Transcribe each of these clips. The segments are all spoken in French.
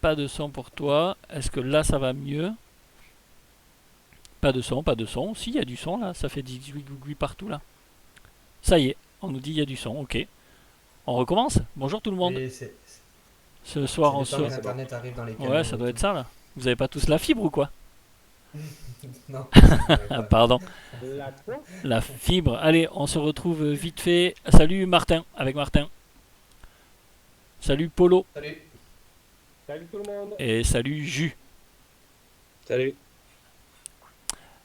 pas de son pour toi. Est-ce que là, ça va mieux? Pas de son, pas de son. Si, il y a du son là. Ça fait 18 gougouis partout là. Ça y est, on nous dit il y a du son. Ok. On recommence. Bonjour tout le monde. Oui, Ce soir, c'est on le se. temps que Ouais, c'est bon. l'Internet arrive dans les Ouais, camions ça et doit être tout. ça là. Vous avez pas tous la fibre ou quoi? Non, ça ne m'arrive Ah, pas. pardon. La quoi? La fibre. Allez, on se retrouve vite fait. Salut Martin, avec Martin. Salut Polo. Salut. Salut tout le monde. Et salut Jus. Salut.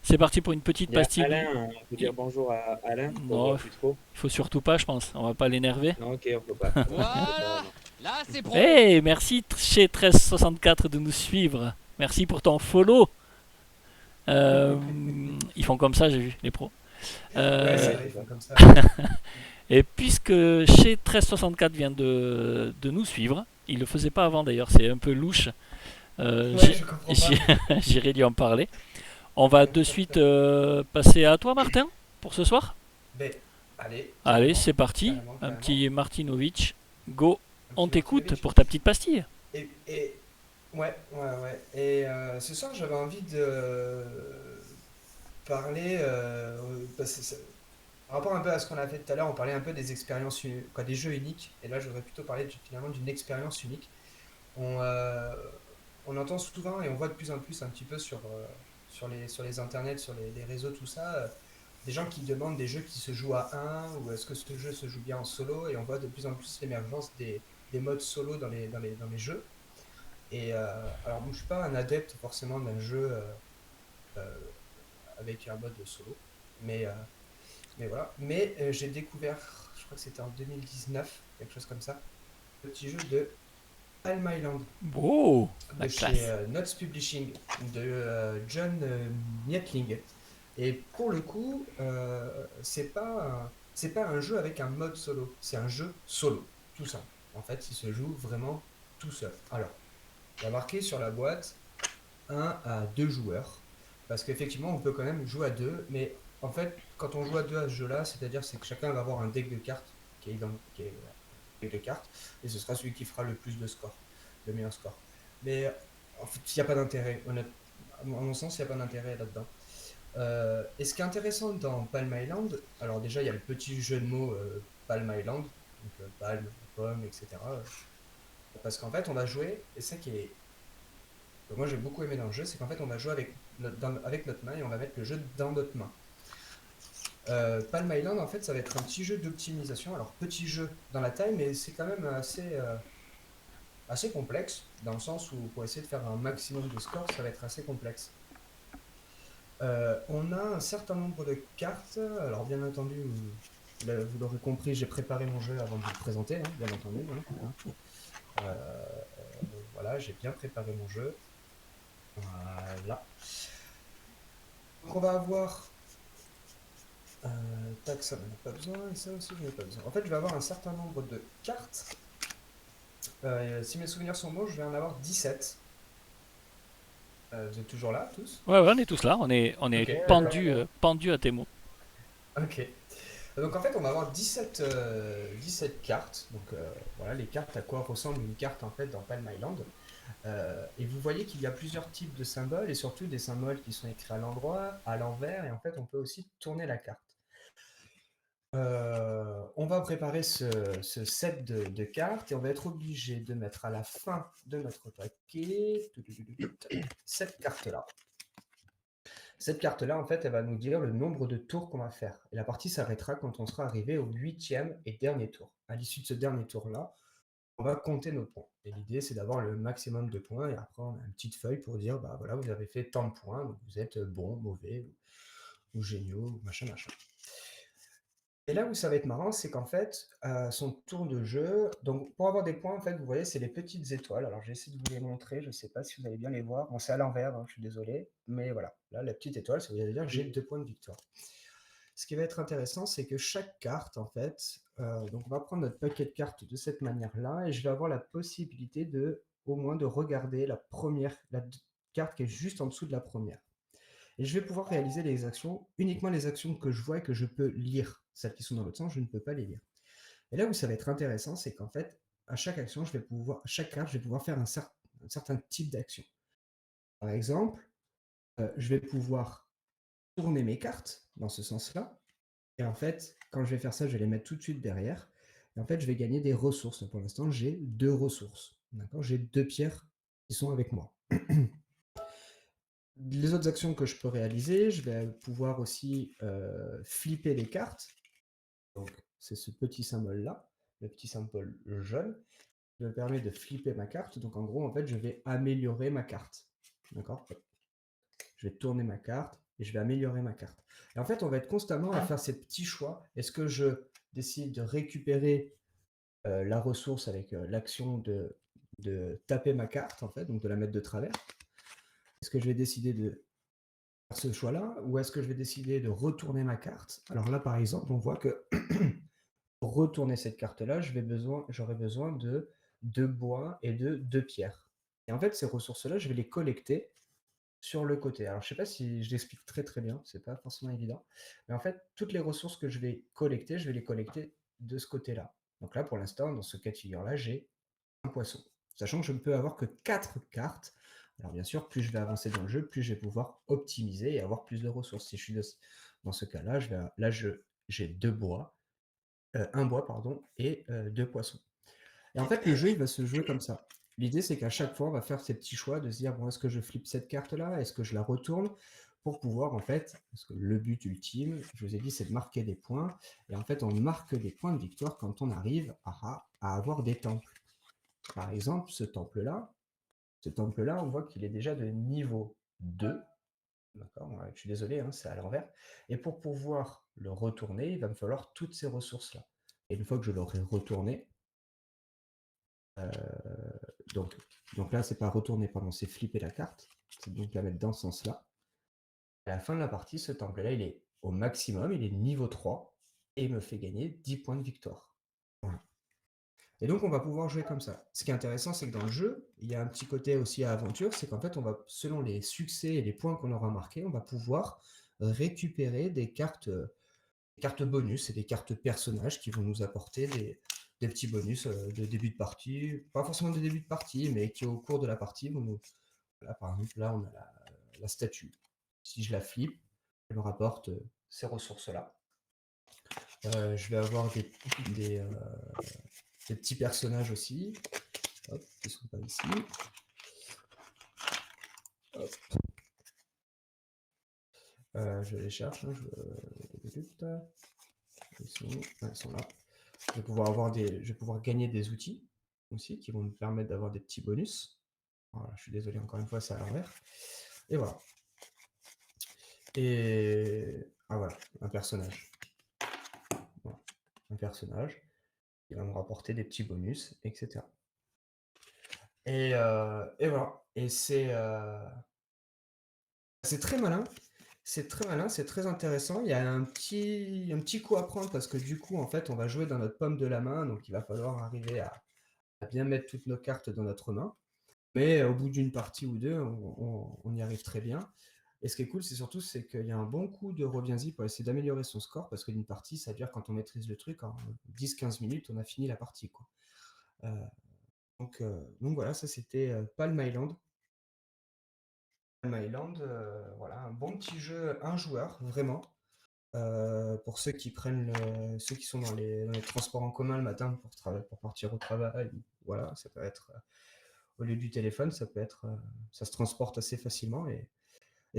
C'est parti pour une petite Il y a pastille. Alain, on peut dire bonjour à Alain, qu'on Non, voit plus trop. il faut surtout pas, je pense. On va pas l'énerver. Non, ok, on peut pas. On peut Voilà, pas, non. là c'est pro. Hey, merci chez 1364 de nous suivre. Merci pour ton follow. Euh, Ils font comme ça, j'ai vu, les pros. Ouais, c'est Euh, vrai, ils font comme ça. et puisque chez 1364 vient de nous suivre, il le faisait pas avant d'ailleurs, c'est un peu louche. Ouais, je comprends pas. J'irai lui en parler. On va de suite passer à toi, Martin, pour ce soir. Ben, allez, Allez, carrément, c'est parti. carrément, Un carrément. petit Martinovic. Go, Un on petit t'écoute Martinovic. pour ta petite pastille. Et ouais, ouais, ouais. Et ce soir, j'avais envie de parler, par rapport un peu à ce qu'on a fait tout à l'heure, on parlait un peu des expériences, quoi, des jeux uniques. Et là, je voudrais plutôt parler finalement d'une expérience unique. On, euh, on entend souvent et on voit de plus en plus un petit peu sur les internets, sur les réseaux, tout ça, des gens qui demandent des jeux qui se jouent à un ou est-ce que ce jeu se joue bien en solo et on voit de plus en plus l'émergence des modes solo dans les jeux. Et alors, moi, je suis pas un adepte forcément d'un jeu euh, avec un mode solo, mais, euh, mais voilà. Mais j'ai découvert, je crois que c'était en 2019, quelque chose comme ça, le petit jeu de Palm Island Oh, de la chez classe. Notes Publishing de John Mietling. Et pour le coup, c'est pas un jeu avec un mode solo, c'est un jeu solo, tout simple. En fait, il se joue vraiment tout seul. Alors, il y a marqué sur la boîte un à 2 joueurs, parce qu'effectivement, on peut quand même jouer à deux, mais en fait, quand on joue à deux à ce jeu-là, c'est-à-dire c'est que chacun va avoir un deck de cartes qui est un deck de cartes, et ce sera celui qui fera le plus de score, le meilleur score. Mais en fait, il n'y a pas d'intérêt, à mon sens, il n'y a pas d'intérêt là-dedans. Et ce qui est intéressant dans Palm Island, alors déjà, il y a le petit jeu de mots Palm Island, donc palme, pomme, etc. Parce qu'en fait, on va jouer, et ça qui est que moi j'ai beaucoup aimé dans le jeu, c'est qu'en fait on va jouer avec notre main et on va mettre le jeu dans notre main. Palm Island, en fait, ça va être un petit jeu d'optimisation. Alors, petit jeu dans la taille, mais c'est quand même assez complexe, dans le sens où pour essayer de faire un maximum de scores, ça va être assez complexe. On a un certain nombre de cartes. Alors, bien entendu, vous l'aurez compris, j'ai préparé mon jeu avant de vous le présenter, hein, bien entendu. Hein. Euh, voilà, j'ai bien préparé mon jeu. Voilà. Donc, on va avoir. Tac, ça, j'en ai pas besoin, et ça aussi, j'en ai pas besoin. En fait, je vais avoir un certain nombre de cartes. Si mes souvenirs sont bons, je vais en avoir 17. Vous êtes toujours là, tous? Ouais, ouais, on est tous là. On est Ok, Ouais, d'accord. pendu, pendu à tes mots. Ok. Donc en fait, on va avoir 17 cartes. Donc voilà, les cartes, à quoi ressemble une carte en fait dans Palm Island. Et vous voyez qu'il y a plusieurs types de symboles et surtout des symboles qui sont écrits à l'endroit, à l'envers, et en fait, on peut aussi tourner la carte. On va préparer ce set de cartes et on va être obligé de mettre à la fin de notre paquet cette carte-là. Cette carte-là, en fait, elle va nous dire le nombre de tours qu'on va faire. Et la partie s'arrêtera quand on sera arrivé au 8e et dernier tour. À l'issue de ce dernier tour-là, on va compter nos points. Et l'idée, c'est d'avoir le maximum de points. Et après, on a une petite feuille pour dire, bah voilà, vous avez fait tant de points, donc vous êtes bon, mauvais, ou géniaux, ou machin, machin. Et là où ça va être marrant, c'est qu'en fait, son tour de jeu, donc pour avoir des points, en fait, vous voyez, c'est les petites étoiles. Alors, j'essaie de vous les montrer, je ne sais pas si vous allez bien les voir. Bon, c'est à l'envers, hein, je suis désolé, mais voilà. Là, la petite étoile, ça veut dire que j'ai 2 points de victoire. Ce qui va être intéressant, c'est que chaque carte, en fait, donc on va prendre notre paquet de cartes de cette manière-là, et je vais avoir la possibilité au moins de regarder la carte qui est juste en dessous de la première. Et je vais pouvoir réaliser les actions, uniquement les actions que je vois et que je peux lire. Celles qui sont dans l'autre sens, je ne peux pas les lire. Et là où ça va être intéressant, c'est qu'en fait, à chaque action, chaque carte, je vais pouvoir faire certain type d'action. Par exemple, je vais pouvoir tourner mes cartes dans ce sens-là. Et en fait, quand je vais faire ça, je vais les mettre tout de suite derrière. Et en fait, je vais gagner des ressources. Pour l'instant, j'ai 2 ressources. D'accord? J'ai 2 pierres qui sont avec moi. Les autres actions que je peux réaliser, je vais pouvoir aussi flipper les cartes. Donc, c'est ce petit symbole-là, le petit symbole jaune, qui me permet de flipper ma carte. Donc, en gros, en fait, je vais améliorer ma carte. D'accord? Je vais tourner ma carte et je vais améliorer ma carte. Et en fait, on va être constamment à faire ces petits choix. Est-ce que je décide de récupérer la ressource avec l'action de taper ma carte, en fait, donc de la mettre de travers? Est-ce que je vais décider de faire ce choix-là ou est-ce que je vais décider de retourner ma carte? Alors là, par exemple, on voit que pour retourner cette carte-là, j'aurai besoin de 2 bois et de 2 pierres. Et en fait, ces ressources-là, je vais les collecter sur le côté. Alors, je ne sais pas si je l'explique très très bien, c'est pas forcément évident. Mais en fait, toutes les ressources que je vais les collecter de ce côté-là. Donc là, pour l'instant, dans ce cas de figure-là, j'ai un poisson. Sachant que je ne peux avoir que 4 cartes. Alors bien sûr, plus je vais avancer dans le jeu, plus je vais pouvoir optimiser et avoir plus de ressources. Si je suis dans ce cas-là, j'ai 2 bois, un bois, pardon, et 2 poissons. Et en fait, le jeu, il va se jouer comme ça. L'idée, c'est qu'à chaque fois, on va faire ces petits choix de se dire, bon, est-ce que je flippe cette carte-là? Est-ce que je la retourne? Pour pouvoir, en fait, parce que le but ultime, je vous ai dit, c'est de marquer des points. Et en fait, on marque des points de victoire quand on arrive à avoir des temples. Par exemple, ce temple-là, on voit qu'il est déjà de niveau 2. D'accord? Ouais, je suis désolé, hein, c'est à l'envers. Et pour pouvoir le retourner, il va me falloir toutes ces ressources-là. Et une fois que je l'aurai retourné, donc là, c'est pas retourner, pardon, c'est flipper la carte. C'est donc la mettre dans ce sens-là. À la fin de la partie, ce temple-là, il est au maximum, il est niveau 3 et il me fait gagner 10 points de victoire. Voilà. Et donc, on va pouvoir jouer comme ça. Ce qui est intéressant, c'est que dans le jeu, il y a un petit côté aussi à aventure, c'est qu'en fait, on va, selon les succès et les points qu'on aura marqués, on va pouvoir récupérer des cartes bonus et des cartes personnages qui vont nous apporter des petits bonus de début de partie, pas forcément de début de partie, mais qui au cours de la partie vont nous... Là, par exemple, là, on a la statue. Si je la flippe, elle me rapporte ces ressources-là. Je vais avoir des petits personnages aussi, hop, qui ne sont pas ici. Hop. Je les cherche. Hein, ils sont là. Je vais pouvoir gagner des outils aussi qui vont me permettre d'avoir des petits bonus. Voilà, je suis désolé, encore une fois, c'est à l'envers. Et voilà. Et voilà, un personnage. Voilà. Un personnage qui va me rapporter des petits bonus, etc. Et voilà. Et c'est très malin. C'est très malin, c'est très intéressant. Il y a un petit coup à prendre parce que du coup, en fait, on va jouer dans notre paume de la main. Donc, il va falloir arriver à bien mettre toutes nos cartes dans notre main. Mais au bout d'une partie ou deux, on y arrive très bien. Et ce qui est cool, c'est surtout qu'il y a un bon coup de reviens-y pour essayer d'améliorer son score, parce qu'une partie, ça veut dire quand on maîtrise le truc, en 10-15 minutes, on a fini la partie, quoi. Donc voilà, ça c'était Palm Island. Palm Island, voilà, un bon petit jeu, un joueur, vraiment. Pour ceux qui ceux qui sont dans les transports en commun le matin pour partir au travail, voilà, ça peut être au lieu du téléphone, ça se transporte assez facilement et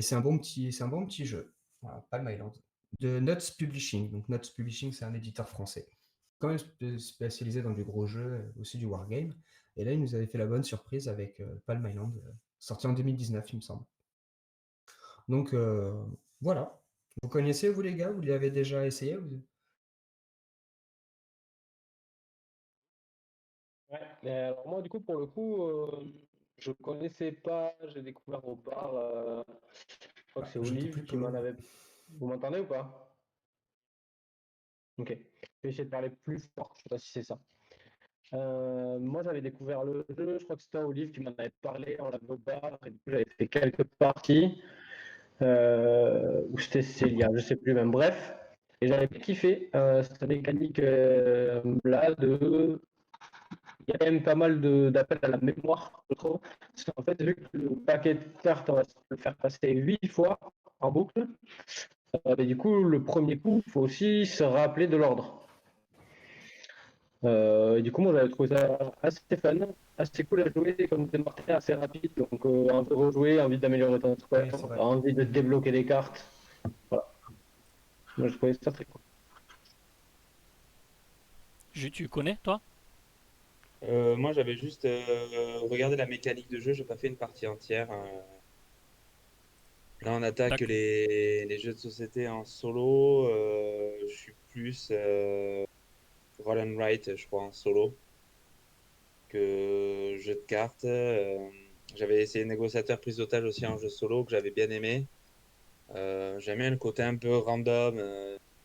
c'est un bon petit jeu. Voilà, Palm Island. De Nuts Publishing. Donc Nuts Publishing, c'est un éditeur français. Quand même spécialisé dans du gros jeu, aussi du wargame. Et là, ils nous avaient fait la bonne surprise avec Palm Island, sorti en 2019, il me semble. Donc voilà. Vous connaissez, vous les gars? Vous l'avez déjà essayé? Ouais, alors moi, du coup, pour le coup, je connaissais pas, j'ai découvert au bar, je crois que c'est J'entends Olive plus qui m'en Pauline. avait. Vous m'entendez ou pas? Ok. Je vais essayer de parler plus fort, je sais pas si c'est ça. Moi, j'avais découvert le jeu, je crois que c'était Olive qui m'en avait parlé, on l'avait au bar, et du coup, j'avais fait quelques parties, ou c'était Célia, je sais plus même, bref. Et j'avais kiffé cette mécanique là de y a quand même pas mal d'appels à la mémoire, je trouve. Parce qu'en fait, vu que le paquet de cartes, on va le faire passer 8 fois en boucle, mais du coup, le premier coup, il faut aussi se rappeler de l'ordre. Et du coup, moi, j'avais trouvé ça assez fun, assez cool à jouer, comme démarrer assez rapide. Donc, envie de rejouer, envie d'améliorer ton score, Oui, c'est vrai. envie de débloquer des cartes. Voilà. Moi, je trouvais ça très cool. Tu connais, toi? Moi, j'avais juste regardé la mécanique de jeu, j'ai pas fait une partie entière. Là, on attaque D'accord. les jeux de société en solo. Je suis plus roll and write, je crois, en solo que jeu de cartes. J'avais essayé négociateur prise d'otage aussi en jeu solo que j'avais bien aimé. J'aime bien le côté un peu random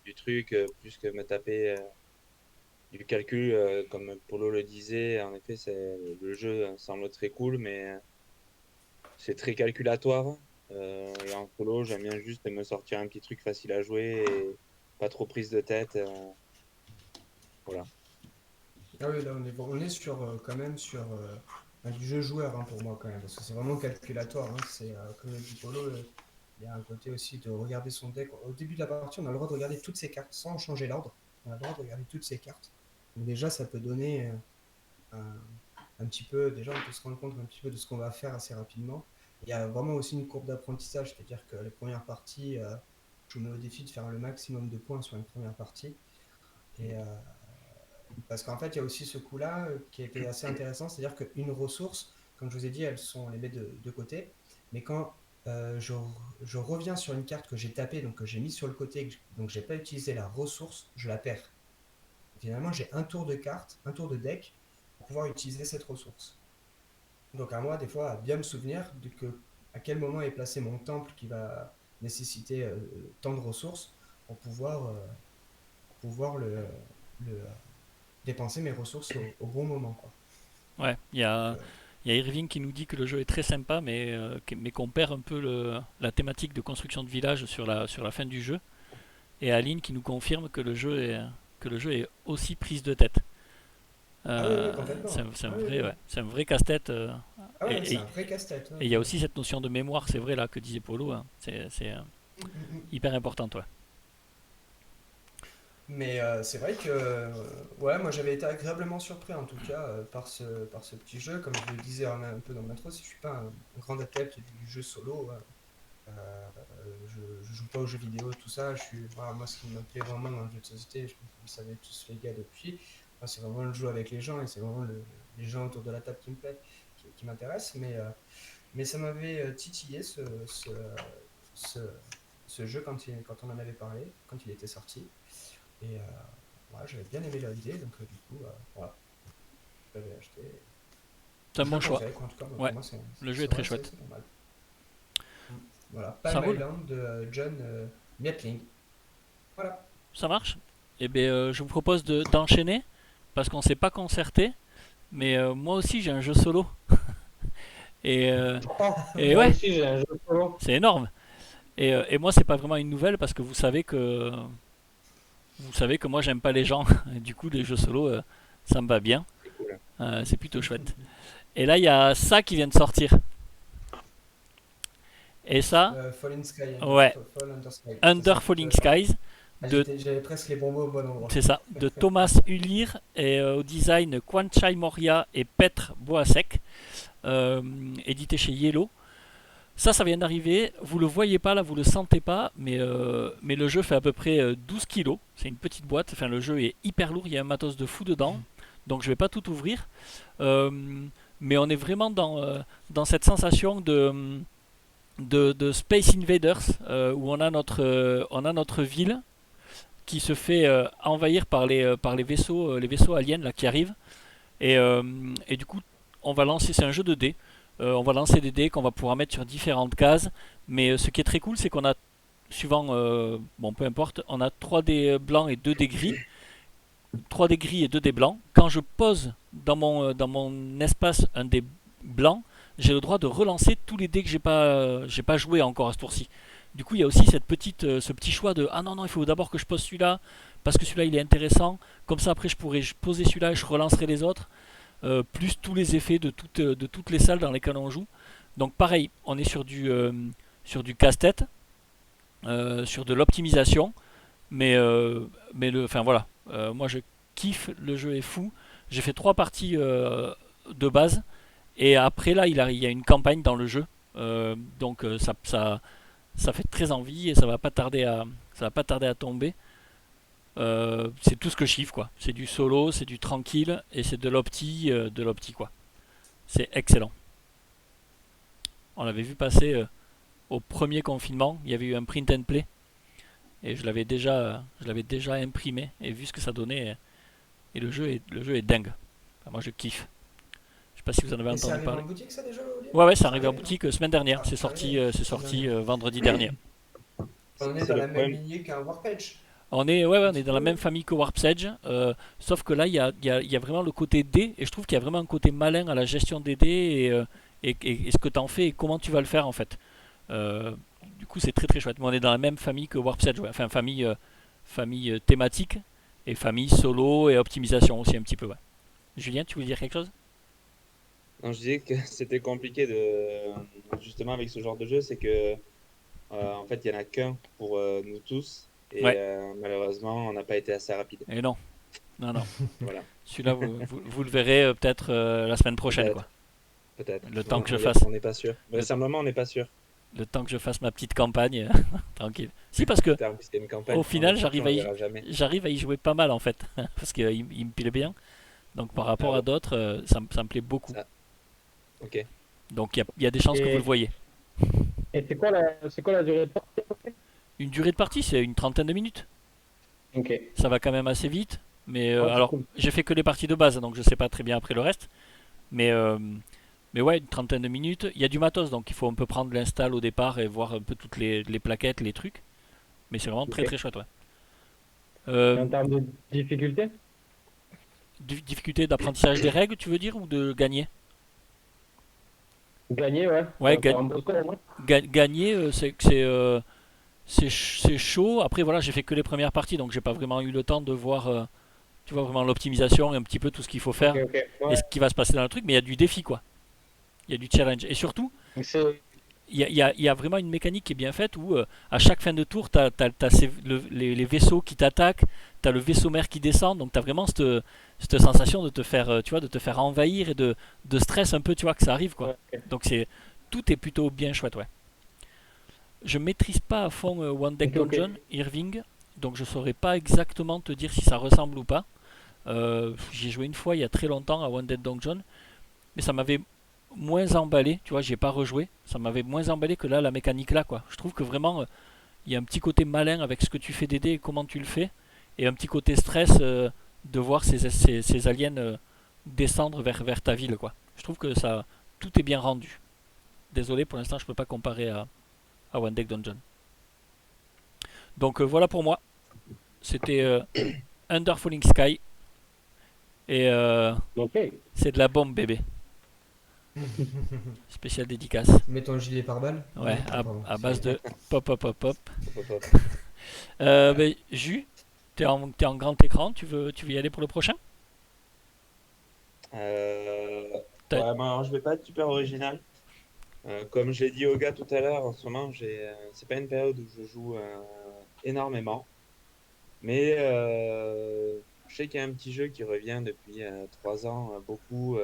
du truc, plus que me taper du calcul, comme Polo le disait. En effet, le jeu semble très cool, mais c'est très calculatoire. Et en solo, j'aime bien juste me sortir un petit truc facile à jouer et pas trop prise de tête. Voilà. Ah oui, là on est sur quand même sur du jeu joueur, hein, pour moi quand même, parce que c'est vraiment calculatoire, hein. C'est comme le dit Polo, il y a un côté aussi de regarder son deck. Au début de la partie, on a le droit de regarder toutes ses cartes sans changer l'ordre. On a le droit de regarder toutes ses cartes. Donc déjà, ça peut donner un petit peu, déjà on peut se rendre compte un petit peu de ce qu'on va faire assez rapidement. Il y a vraiment aussi une courbe d'apprentissage, c'est-à-dire que les premières parties, je me mets au défi de faire le maximum de points sur une première partie. Et parce qu'en fait, il y a aussi ce coup-là qui est assez intéressant, c'est-à-dire qu'une ressource, comme je vous ai dit, on les met de côté, mais quand je reviens sur une carte que j'ai tapée, donc que j'ai mise sur le côté, donc j'ai pas utilisé la ressource, je la perds. Finalement, j'ai un tour de carte, un tour de deck pour pouvoir utiliser cette ressource. Donc à moi, des fois, à bien me souvenir à quel moment est placé mon temple qui va nécessiter tant de ressources pour pouvoir le, dépenser mes ressources au bon moment, quoi. Ouais, Euh, il y a Irving qui nous dit que le jeu est très sympa, mais qu'on perd un peu la thématique de construction de village sur la fin du jeu. Et Aline qui nous confirme que le jeu est aussi prise de tête. Ah oui, oui, complètement. C'est un Ah oui, vrai, oui. ouais, c'est un vrai casse-tête. Ah ouais, c'est Et un vrai casse-tête, ouais, il y a aussi complètement. cette notion de mémoire, c'est vrai là que disait Polo, hein. C'est hyper important, toi. Mais c'est vrai que ouais, moi j'avais été agréablement surpris en tout cas par ce petit jeu. Comme je le disais un peu dans l'intro, je suis pas un grand adepte du jeu solo, hein. Je joue pas aux jeux vidéo, tout ça. Voilà, moi, ce qui me plaît vraiment dans le jeu de société, vous savez tous les gars depuis, moi, c'est vraiment le jeu avec les gens et c'est vraiment les gens autour de la table qui me plaît, qui m'intéresse. Mais ça m'avait titillé ce, ce jeu quand on en avait parlé, quand il était sorti. Et ouais, j'avais bien aimé l'idée, donc du coup, voilà, je l'avais acheté. C'est un Je le bon choix. conseille, quoi. En tout cas, pour Ouais, moi, le jeu est c'est très vrai, chouette. c'est pas mal. Voilà, Ça Palm roule, Island de John Mietling. Voilà. ça marche. Eh bien, je vous propose d'enchaîner parce qu'on s'est pas concerté, mais moi aussi j'ai un jeu solo. Et, euh, et Moi ouais, aussi, j'ai un jeu solo. c'est énorme. Et moi, c'est pas vraiment une nouvelle parce que vous savez que moi j'aime pas les gens. Et du coup, les jeux solo, ça me va bien. C'est cool. C'est plutôt chouette. Et là, il y a ça qui vient de sortir. Et ça, Fallen Sky, ouais, Fall Under Sky. Ça Under sort. Falling Skies Ah, de j'avais presque les bons mots au bon endroit. c'est ça, de Thomas Ulir et au design Kwanchai Moria et Petr Boasek, édité chez Yellow. Ça vient d'arriver. Vous le voyez pas là, vous le sentez pas, mais le jeu fait à peu près 12 kilos. C'est une petite boîte. Enfin, le jeu est hyper lourd. Il y a un matos de fou dedans. Donc, je vais pas tout ouvrir. Euh, mais on est vraiment dans cette sensation de Space Invaders où on a notre ville qui se fait envahir par les vaisseaux aliens là, qui arrivent. Et du coup, on va lancer. C'est un jeu de dés. On va lancer des dés qu'on va pouvoir mettre sur différentes cases. Mais ce qui est très cool, c'est qu'on a, suivant, bon, peu importe, on a 3 dés blancs et 2 dés gris. 3 dés gris et 2 dés blancs. Quand je pose dans mon espace un dé blanc, j'ai le droit de relancer tous les dés que j'ai pas joué encore à ce tour-ci. Du coup, il y a aussi ce petit choix de ah non, non, il faut d'abord que je pose celui-là parce que celui-là il est intéressant. Comme ça, après, je pourrais poser celui-là et je relancerai les autres. plus tous les effets de toutes les salles dans lesquelles on joue. Donc pareil, on est sur du casse-tête, sur de l'optimisation, enfin voilà, moi je kiffe, le jeu est fou. J'ai fait 3 parties de base, et après là il y a une campagne dans le jeu. Ça fait très envie et ça va pas tarder à tomber. C'est tout ce que je kiffe quoi. C'est du solo, c'est du tranquille et c'est de l'opti quoi. C'est excellent. On l'avait vu passer au premier confinement. Il y avait eu un print and play et je l'avais déjà imprimé et vu ce que ça donnait. Et le jeu est dingue. Enfin, moi je kiffe. Je sais pas si vous en avez Et c'est entendu arrivé parler. en boutique ça déjà, Olivier? Ouais, c'est Ça arrivé en arrive, boutique semaine dernière. Ah, C'est ça sorti, arrive. c'est sorti vendredi dernier. On est C'est dans le la même problème. lignée qu'un Warpage. On Un est petit dans la peu. même famille que Warp's Edge, sauf que là, il y a vraiment le côté dé, et je trouve qu'il y a vraiment un côté malin à la gestion des dés, et ce que tu en fais et comment tu vas le faire en fait. Euh, du coup, c'est très très chouette. Mais on est dans la même famille que Warp's Edge, ouais. Enfin famille thématique, et famille solo et optimisation aussi un petit peu. Ouais. Julien, tu voulais dire quelque chose? Non, je disais que c'était compliqué justement avec ce genre de jeu, c'est que en fait, il n'y en a qu'un pour nous tous et Ouais, malheureusement, on n'a pas été assez rapide. et non, non, non. Voilà, Celui-là, vous le verrez peut-être la semaine prochaine, quoi. peut-être, peut-être. Le temps que je On fasse, on n'est pas sûr. le, Vraisemblablement, on n'est pas sûr. le temps que je fasse ma petite campagne, tranquille. Si, parce que Putain, c'était une au campagne. On est final, sûr qu'on ne le verra jamais. j'arrive à y jouer pas mal en fait, parce qu'il il me plaît bien. Donc par Ah rapport à bon, d'autres, ça me plaît beaucoup. ça, ok. Donc il y a des chances que vous le Et, voyez. et c'est quoi la durée de partie à peu près? Une durée de partie, c'est une trentaine de minutes. Ok. Ça va quand même assez vite. Mais Ah, c'est alors, cool. j'ai fait que les parties de base, donc je sais pas très bien après le reste. Mais, euh, mais ouais, une trentaine de minutes. Il y a du matos, donc il faut un peu prendre l'install au départ et voir un peu toutes les plaquettes, les trucs. Mais c'est vraiment Ok. très très chouette, ouais. Et Euh, en termes de difficulté? Difficulté d'apprentissage des règles, tu veux dire, ou de gagner? Gagner, ouais. Ouais, Faire un beau score au moins. gagner, c'est chaud. Après, voilà, j'ai fait que les premières parties, donc j'ai pas vraiment eu le temps de voir, tu vois, vraiment l'optimisation et un petit peu tout ce qu'il faut Ok, faire ok. et Ouais. ce qui va se passer dans le truc. Mais il y a du défi, quoi. Il y a du challenge. Et surtout, Donc c'est. il y a vraiment une mécanique qui est bien faite où à chaque fin de tour, tu as, les vaisseaux qui t'attaquent, tu as le vaisseau mère qui descend, donc tu as vraiment cette sensation de te faire, tu vois, de te faire envahir et de stress un peu, tu vois, que ça arrive, quoi. Ouais, ok. Donc tout est plutôt bien chouette, ouais. Je maîtrise pas à fond One Deck Ok, ok. Dungeon, Irving, donc je saurais pas exactement te dire si ça ressemble ou pas. J'y ai joué une fois il y a très longtemps à One Dead Dungeon, mais ça m'avait moins emballé, tu vois, j'ai pas rejoué, ça m'avait moins emballé que là, la mécanique là, quoi. Je trouve que vraiment, il y a un petit côté malin avec ce que tu fais d'aider et comment tu le fais, et un petit côté stress de voir ces aliens descendre vers ta ville, quoi. Je trouve que ça, tout est bien rendu. Désolé, pour l'instant, je peux pas comparer à One Deck Dungeon. Donc voilà pour moi. C'était Under Falling Sky. Et Ok. c'est de la bombe, bébé. Spécial dédicace. Mets ton gilet pare-balles. Ouais, Ah, pardon. à base de pop, pop, pop, pop. Hop, hop, hop. Jus, t'es en grand écran. Tu veux y aller pour le prochain? Euh, T'as- ouais, moi, alors, je vais pas être super original. Comme je l'ai dit au gars tout à l'heure, en ce moment, c'est pas une période où je joue énormément. Mais je sais qu'il y a un petit jeu qui revient depuis 3 ans, beaucoup.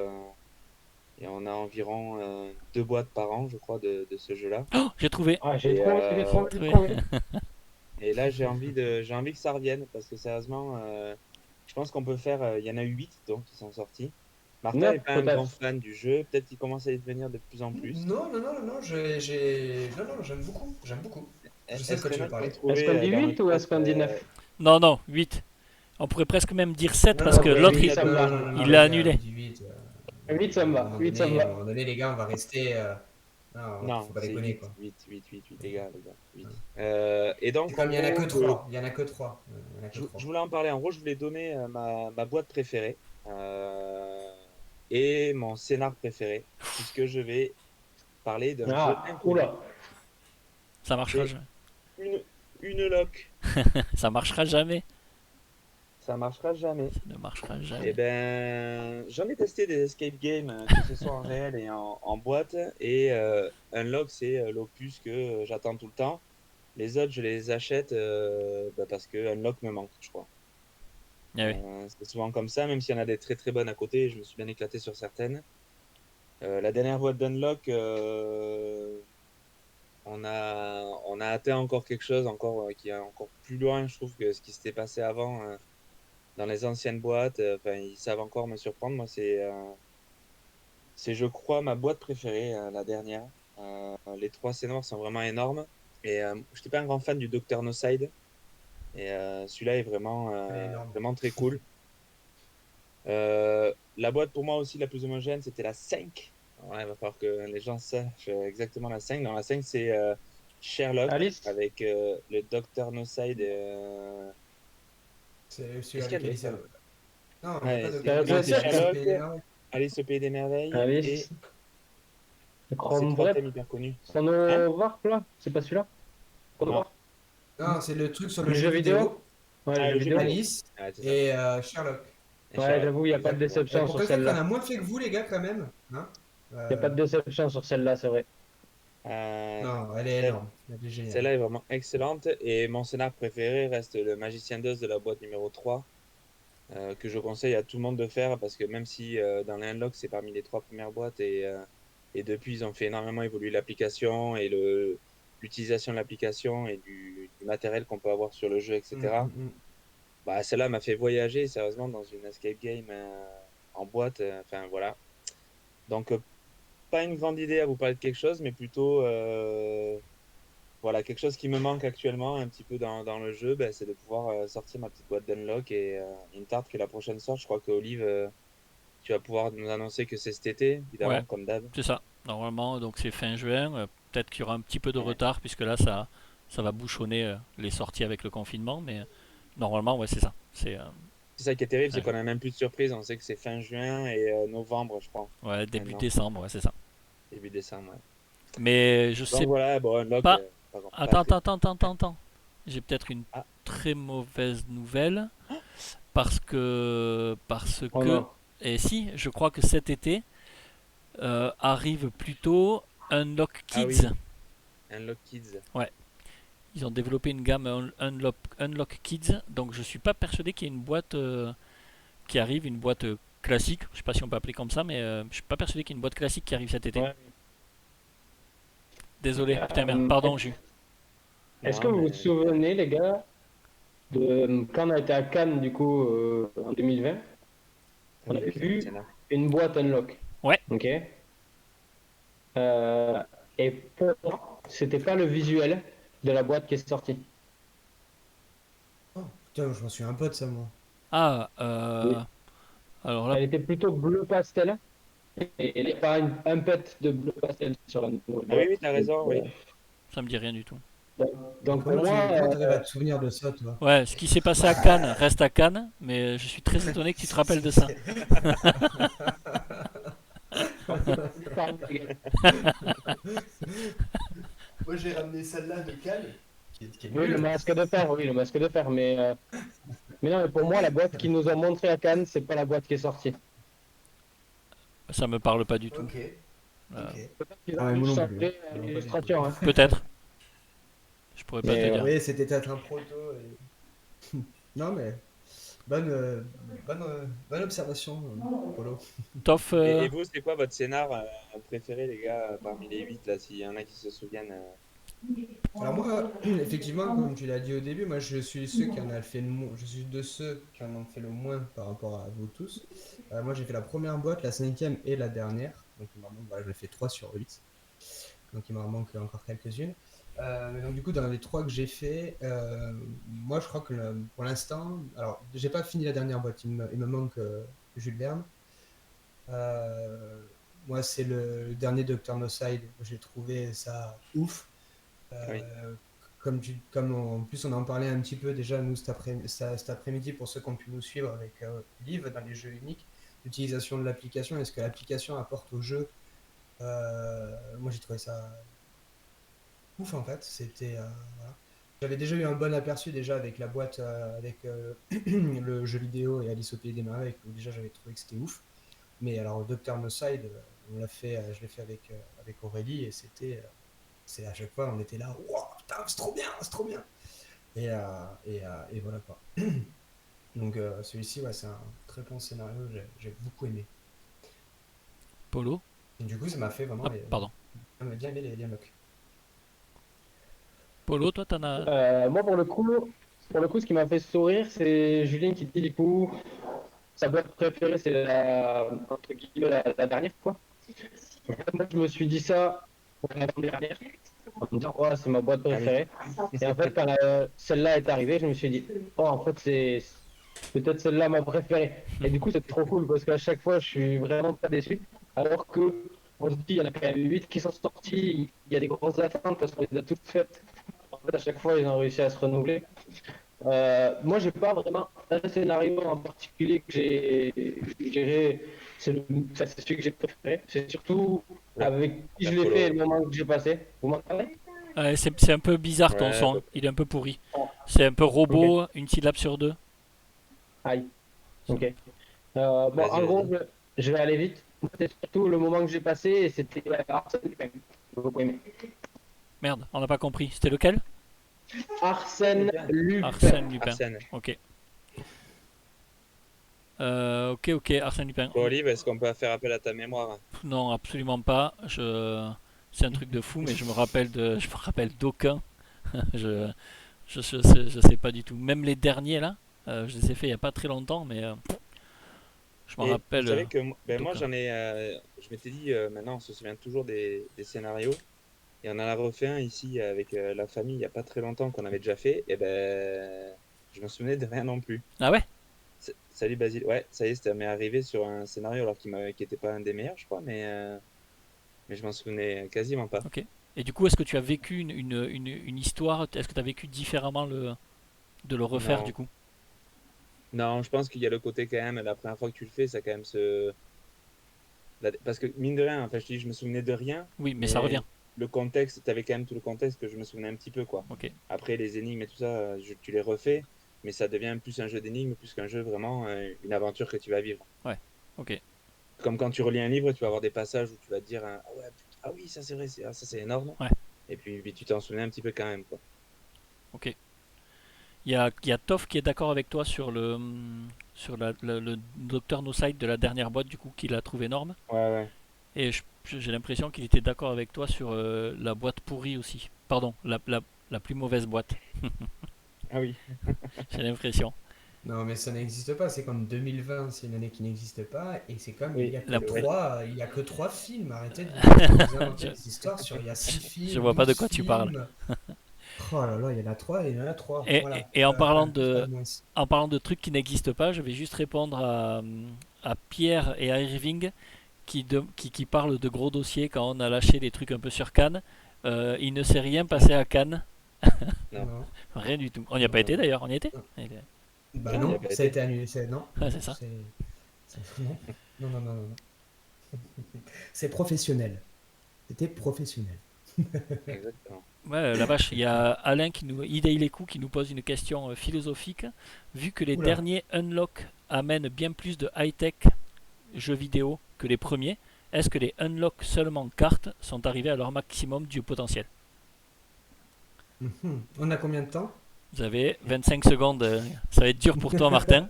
Et on a environ 2 boîtes par an, je crois, de ce jeu-là. Oh, j'ai trouvé. Ah, Et, j'ai trop, j'ai Trouvé. trop envie. et là, j'ai envie que ça revienne parce que sérieusement, je pense qu'on peut faire. Il y en a 8 donc qui sont sortis. Martin n'est 9 pas un grand peut-être. fan du jeu. Peut-être qu'il commence à y devenir de plus en plus. Non, non, non, non, non, non, non, j'aime beaucoup, j'aime beaucoup. Je sais de Est-ce quoi qu'il tu y en veux a qui ont parler. Est-ce trouvé qu'on dit dans 8 le ou chat est-ce qu'on dit 9? Non, non, 8. On pourrait presque même dire 7 Non, parce non, que Ok, mais l'autre, 8 il, ça me non, va. non, non, non, il les l'a gars, on annulé. dit 8. 8 ça me va. 8 ça me À un va. moment donné, les gars, on va rester. Non, Non, faut pas c'est déconner, 8, quoi. 8, 8, 8, 8, les gars, 8. Ouais. Et C'est donc, en comme il y en a que gros, 3. Il y en a que 3. Il y en a que je 3. voulais en parler. En gros, je voulais donner ma boîte préférée et mon scénar préféré, puisque je vais parler d'un jeu Ah, inconnu. oula. Ça marchera C'est jamais. une lock. Ça marchera jamais. Ça marchera jamais. Ça ne marchera Eh jamais. ben, j'en ai testé des escape games, que ce soit en réel et en boîte. Et Unlock, c'est l'opus que j'attends tout le temps. Les autres, je les achète parce que Unlock me manque, je crois. Ah oui. C'est souvent comme ça, même s'il y en a des très très bonnes à côté. Je me suis bien éclaté sur certaines. La dernière boîte d'Unlock, on a atteint encore quelque chose encore, qui est encore plus loin, je trouve, que ce qui s'était passé avant dans les anciennes boîtes. Enfin, ils savent encore me surprendre. Moi, c'est, je crois, ma boîte préférée, la dernière. Les trois scénars sont vraiment énormes. Et je n'étais pas un grand fan du Dr. No Side. Et celui-là est vraiment, Elle est énorme. vraiment très cool. La boîte pour moi aussi la plus homogène, c'était la 5. Ouais, il va falloir que les gens sachent exactement la 5. Dans la 5, c'est Sherlock Alice? avec le Dr. No Side. C'est celui Est-ce qu'il y avec a le Alice. Dr. Non, il n'y a Ouais, pas de Période non, de c'est siècle. Alice au Sherlock, Pays des Merveilles. Alice au Pays des Merveilles et Alice. ces Chrome trois Brep. thèmes hyper connus. Son Hein? Warp là? C'est pas celui-là? Code Non. Warp? Non, c'est le truc sur le Le jeu jeu vidéo? Ouais, le Ah, jeu le jeu vidéo. vidéo. Alice Ouais, c'est ça. et Sherlock. Et Ouais, Sherlock. j'avoue, il n'y a pas de Exactement. déception Pour sur quelqu'un qui en celle-là. a moins fait que vous, les gars, quand même. Hein Il n'y a pas de déception sur celle-là, c'est vrai. Non, elle est Celle- énorme. Elle est géniale. Celle-là est vraiment excellente. Et mon scénar préféré reste le Magicien d'Oz de la boîte numéro 3, que je conseille à tout le monde de faire parce que même si dans les Unlock, c'est parmi les trois premières boîtes et depuis, ils ont fait énormément évoluer l'application et l'utilisation de l'application et du matériel qu'on peut avoir sur le jeu, etc. Bah, celle-là m'a fait voyager sérieusement dans une escape game en boîte. Enfin, voilà. Donc, pas une grande idée à vous parler de quelque chose, mais plutôt voilà, quelque chose qui me manque actuellement un petit peu dans le jeu, ben, c'est de pouvoir sortir ma petite boîte d'unlock et une tarte qui est la prochaine sorte. Je crois que Olive, tu vas pouvoir nous annoncer que c'est cet été, Ouais, évidemment, comme d'hab. c'est ça. Normalement, donc c'est fin juin. Peut-être qu'il y aura un petit peu de Ouais. retard puisque là, ça va bouchonner les sorties avec le confinement. Mais normalement, ouais, c'est ça. C'est C'est ça qui est terrible, c'est fin qu'on a même plus de surprise. On sait que c'est fin juin et novembre, je crois, ouais, début maintenant, décembre, ouais, c'est ça. début décembre. Ouais. Mais je Donc sais voilà, bon, unlock, pas. pas Attends, très. attends, attends, attends, attends. J'ai peut-être une Ah, très mauvaise nouvelle parce Oh que non. et si, je crois que cet été arrive plutôt Unlock ah Kids. oui, Unlock Kids. Ouais, ils ont développé une gamme Unlock Kids, donc je suis pas persuadé qu'il y ait une boîte qui arrive, une boîte classique. Je sais pas si on peut appeler comme ça, mais je suis pas persuadé qu'il y ait une boîte classique qui arrive cet été. Ouais. Désolé, putain merde, pardon, Jus. Est-ce que Non, vous vous mais souvenez, les gars, de quand on a été à Cannes, du coup, en 2020, on t'avais avait vu quel vu scénar? une boîte Unlock. Ouais, Ok. Et pour moi, c'était pas le visuel de la boîte qui est sortie. Oh, putain, je m'en suis un peu de ça, moi. ah, Oui. alors là, Elle était plutôt bleu pastel. Et il n'y a pas un pet de bleu pastel sur la nouvelle Ah oui, oui, boîte. t'as raison, oui. ça me dit rien du tout. Donc pour Comment moi, t'arrives à te souvenir de ça, toi? Ouais, ce qui s'est passé à Cannes reste à Cannes, mais je suis très étonné que tu te rappelles de ça. Moi, j'ai ramené celle-là de Cannes, qui est oui, le nulle. masque de fer, oui, le masque de fer. Mais non, mais pour moi, la boîte qu'ils nous ont montrée à Cannes, c'est pas la boîte qui est sortie. Ça me parle pas du tout. Ok, Euh, ok. Peut-être qu'ils Ah ont ouais, dû moi non plus. changer Non, pas du tout. l'illustration. Hein. Peut-être. Je pourrais pas te Mais dire. Oui, c'était peut-être un proto. Non, mais bonne, bonne observation, Polo. Toff, Et vous, c'est quoi votre scénar préféré, les gars, parmi les 8, là, s'il y en a qui se souviennent Alors moi, effectivement, comme tu l'as dit au début, moi je suis ceux qui en a fait je suis de ceux qui en ont fait le moins par rapport à vous tous. Moi j'ai fait la première boîte, la cinquième et la dernière. Donc il m'en manque, voilà, je fais 3 sur 8. Donc il m'en manque encore quelques-unes. Mais donc du coup dans les 3 que j'ai fait, moi je crois que pour l'instant, alors j'ai pas fini la dernière boîte, il me manque Jules Verne. Moi c'est le dernier Dr. No Side, j'ai trouvé ça ouf. Oui. Comme en plus on en parlait un petit peu déjà nous cet après-midi pour ceux qui ont pu nous suivre avec Liv dans les jeux uniques, l'utilisation de l'application et ce que l'application apporte au jeu. Moi j'ai trouvé ça ouf en fait, c'était voilà. J'avais déjà eu un bon aperçu déjà avec la boîte, avec le jeu vidéo et Alice au Pays des Merveilles, où déjà j'avais trouvé que c'était ouf. Mais alors, Dr. No Side, je l'ai fait avec Aurélie et c'est à chaque fois, on était là, wow, putain, c'est trop bien, c'est trop bien. Et voilà quoi. Donc celui-ci, ouais, c'est un très bon scénario, j'ai beaucoup aimé. Polo? Et du coup, ça m'a fait vraiment Ah, pardon. bien aimer les Unlock. Polo, toi, t'en as. Moi, pour le coup, ce qui m'a fait sourire, c'est Julien qui dit du coup, sa boîte préférée, c'est entre guillemets, la dernière, quoi. En fait, moi, je me suis dit ça pour la dernière, en me disant, ouais, c'est ma boîte préférée. Et en fait, quand celle-là est arrivée, je me suis dit, oh, en fait, c'est peut-être celle-là ma préférée. Et du coup, c'est trop cool parce qu'à chaque fois, je suis vraiment pas déçu. Alors que, on se dit, il y en a quand même 8 qui sont sortis, il y a des grosses attentes parce qu'on les a toutes faites. En fait, à chaque fois, ils ont réussi à se renouveler. Moi, j'ai pas vraiment un scénario en particulier que j'ai géré. C'est celui que j'ai préféré. C'est surtout La, avec qui la je l'ai fait polo. et le moment que j'ai passé. Vous m'entendez? C'est un peu bizarre ton Ouais, à peu son, près. il est un peu pourri. Oh, C'est un peu ok. robot, une syllabe sur deux. Aïe. C'est Ok. un- Bon, Vas-y, en gros, vas-y. je vais aller vite. C'est surtout le moment que j'ai passé et c'était Arsène Lupin. J'ai beaucoup aimé. Merde, on n'a pas compris. C'était lequel? Arsène Bien. Lupin. Arsène Lupin. Arsène. Ok. Ok, Arsène Lupin. Bon, Olive, est-ce qu'on peut faire appel à ta mémoire? Pff, non, absolument pas. C'est un truc de fou, mais je me rappelle d'aucun. je, je sais pas du tout. Même les derniers là, je les ai fait il y a pas très longtemps, mais je me Et vous rappelle savez que moi, d'aucun. je m'étais dit, maintenant, on se souvient toujours des scénarios. Et on en a refait un ici avec la famille il n'y a pas très longtemps qu'on avait déjà fait. Et ben, je me souvenais de rien non plus. Ah ouais? Salut Basile. Ouais, ça y est, ça m'est arrivé sur un scénario alors qui était pas un des meilleurs, je crois, mais je m'en souvenais quasiment pas. Ok. Et du coup, est-ce que tu as vécu une histoire? Est-ce que tu as vécu différemment de le refaire du Non, coup? non, je pense qu'il y a le côté quand même, la première fois que tu le fais, ça quand même se. Parce que mine de rien, enfin, je te dis, je me souvenais de rien, Oui, mais ça revient. mais le contexte, tu avais quand même tout le contexte que je me souvenais un petit peu, quoi. Ok. Après, les énigmes et tout ça, tu les refais, mais ça devient plus un jeu d'énigmes, plus qu'un jeu vraiment, une aventure que tu vas vivre. Ouais. Ok. Comme quand tu relis un livre, tu vas avoir des passages où tu vas te dire, ah ouais, putain, ah oui, ça c'est vrai, ça c'est énorme. Ouais. Et puis tu t'en souviens un petit peu quand même, quoi. Ok. Il y a Toff qui est d'accord avec toi sur le Dr No Side de la dernière boîte du coup qu'il a trouvé énorme. Ouais, ouais. Et j'ai l'impression qu'il était d'accord avec toi sur la boîte pourrie aussi. Pardon, la plus mauvaise boîte. Ah oui. J'ai l'impression. Non, mais ça n'existe pas. C'est comme 2020, c'est une année qui n'existe pas. Et c'est comme, Oui, La c'est vrai. il y a que trois films. Arrêtez de vous inventer je, des histoires sur il y a 6 je films, vois pas de 12 quoi tu parles. films. Oh là là, il y en a trois, il y en a trois. Et, Voilà. et Pas de moins. en parlant de trucs qui n'existent pas, je vais juste répondre à Pierre et à Irving qui parlent de gros dossiers quand on a lâché les trucs un peu sur Cannes. Il ne s'est rien passé à Cannes. Non. Non, Rien du tout. On n'y a non, pas non, été non. d'ailleurs, on y était. Non. Il est- Bah Non, il n'y a non, pas ça a été. été annulé. Non, Ouais, non, c'est ça. non, non, non, non, non, non. C'est professionnel. C'était professionnel. Exactement. Ouais, la vache, il y a Alain Ida Ilekou qui nous pose une question philosophique. Vu que les Oula. derniers Unlock amènent bien plus de high-tech jeux vidéo que les premiers, est-ce que les Unlock seulement cartes sont arrivés à leur maximum du potentiel? Mhm. On a combien de temps? Vous avez 25 secondes. Ça va être dur pour toi, Martin.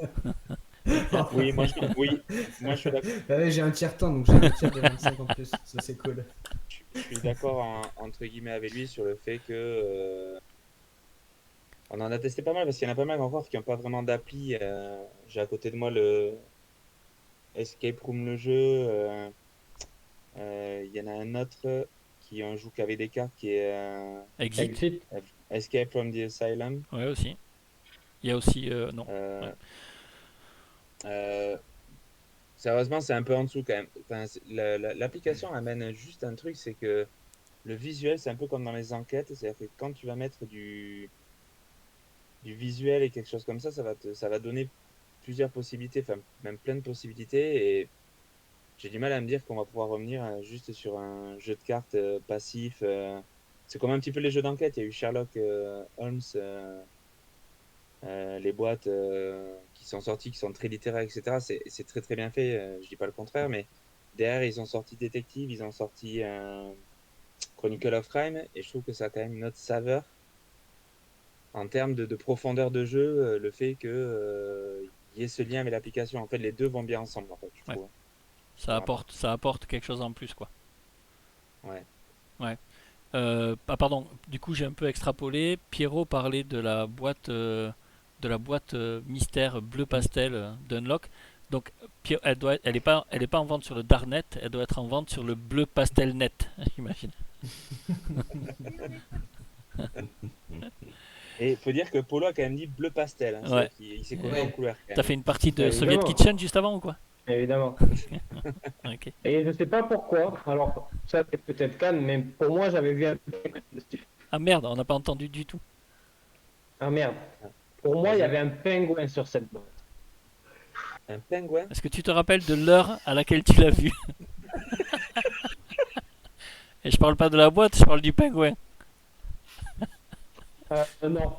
Oui, oui, moi je suis d'accord. Bah ouais, j'ai un tiers temps, donc j'ai un tiers de 25 en plus. Ça, c'est cool. Je suis d'accord entre guillemets avec lui sur le fait que on en a testé pas mal parce qu'il y en a pas mal encore qui n'ont pas vraiment d'appli. J'ai à côté de moi le Escape Room le jeu. Il y en a un autre qui on joue qu'avec des cartes qui est Exit. Exit. Escape from the Asylum. Ouais, aussi. Il y a aussi. Non. Ouais. Euh, euh, Sérieusement, c'est un peu en dessous quand même. Enfin, l'application amène juste un truc, c'est que le visuel, c'est un peu comme dans les enquêtes. C'est-à-dire que quand tu vas mettre du visuel et quelque chose comme ça va donner plusieurs possibilités, enfin même plein de possibilités. Et j'ai du mal à me dire qu'on va pouvoir revenir juste sur un jeu de cartes passif. c'est comme un petit peu les jeux d'enquête. Il y a eu Sherlock Holmes, les boîtes qui sont sorties, qui sont très littéraires, etc. C'est très très bien fait. Je dis pas le contraire, mais derrière, ils ont sorti Détective, ils ont sorti Chronicle of Crime, et je trouve que ça a quand même une autre saveur en termes de profondeur de jeu, le fait que y ait ce lien avec l'application. En fait, les deux vont bien ensemble, en fait, je Ouais. trouve. Ça apporte quelque chose en plus, quoi. Ouais. Ah pardon, du coup j'ai un peu extrapolé. Pierrot parlait de la boîte mystère bleu pastel d'Unlock. Donc elle est pas en vente sur le Darknet, elle doit être en vente sur le bleu pastel net, j'imagine. Et il faut dire que Polo a quand même dit bleu pastel. Hein. Ouais. C'est-à-dire qu'il s'est connu Ouais. en couleur. Quand T'as même. fait une partie de Soviet Évidemment. Kitchen juste avant ou quoi? Évidemment. Ok. Et je sais pas pourquoi, alors ça c'est peut-être Cannes, mais pour moi j'avais vu un pingouin dessus. Ah merde, on n'a pas entendu du tout. Ah merde. Pour moi, il y avait un pingouin sur cette boîte. Un pingouin. Est-ce que tu te rappelles de l'heure à laquelle tu l'as vu? Et je parle pas de la boîte, je parle du pingouin. Non.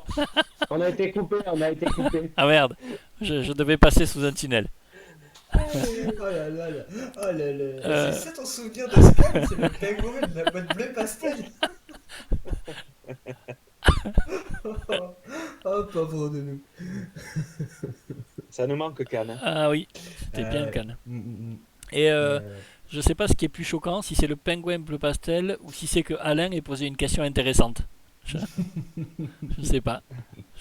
On a été coupé, on a été coupé. Ah merde, je devais passer sous un tunnel. Oh là là là. Oh là là. Euh. C'est ça ton souvenir de Scam, c'est le pingouin de la boîte bleue pastel. Oh, pauvre de nous. Ça nous manque Cannes. Hein. Ah oui, c'était bien Ouais. Cannes. Mm. Et Euh, je sais pas ce qui est plus choquant, si c'est le pingouin bleu pastel ou si c'est que Alain ait posé une question intéressante. Je sais pas.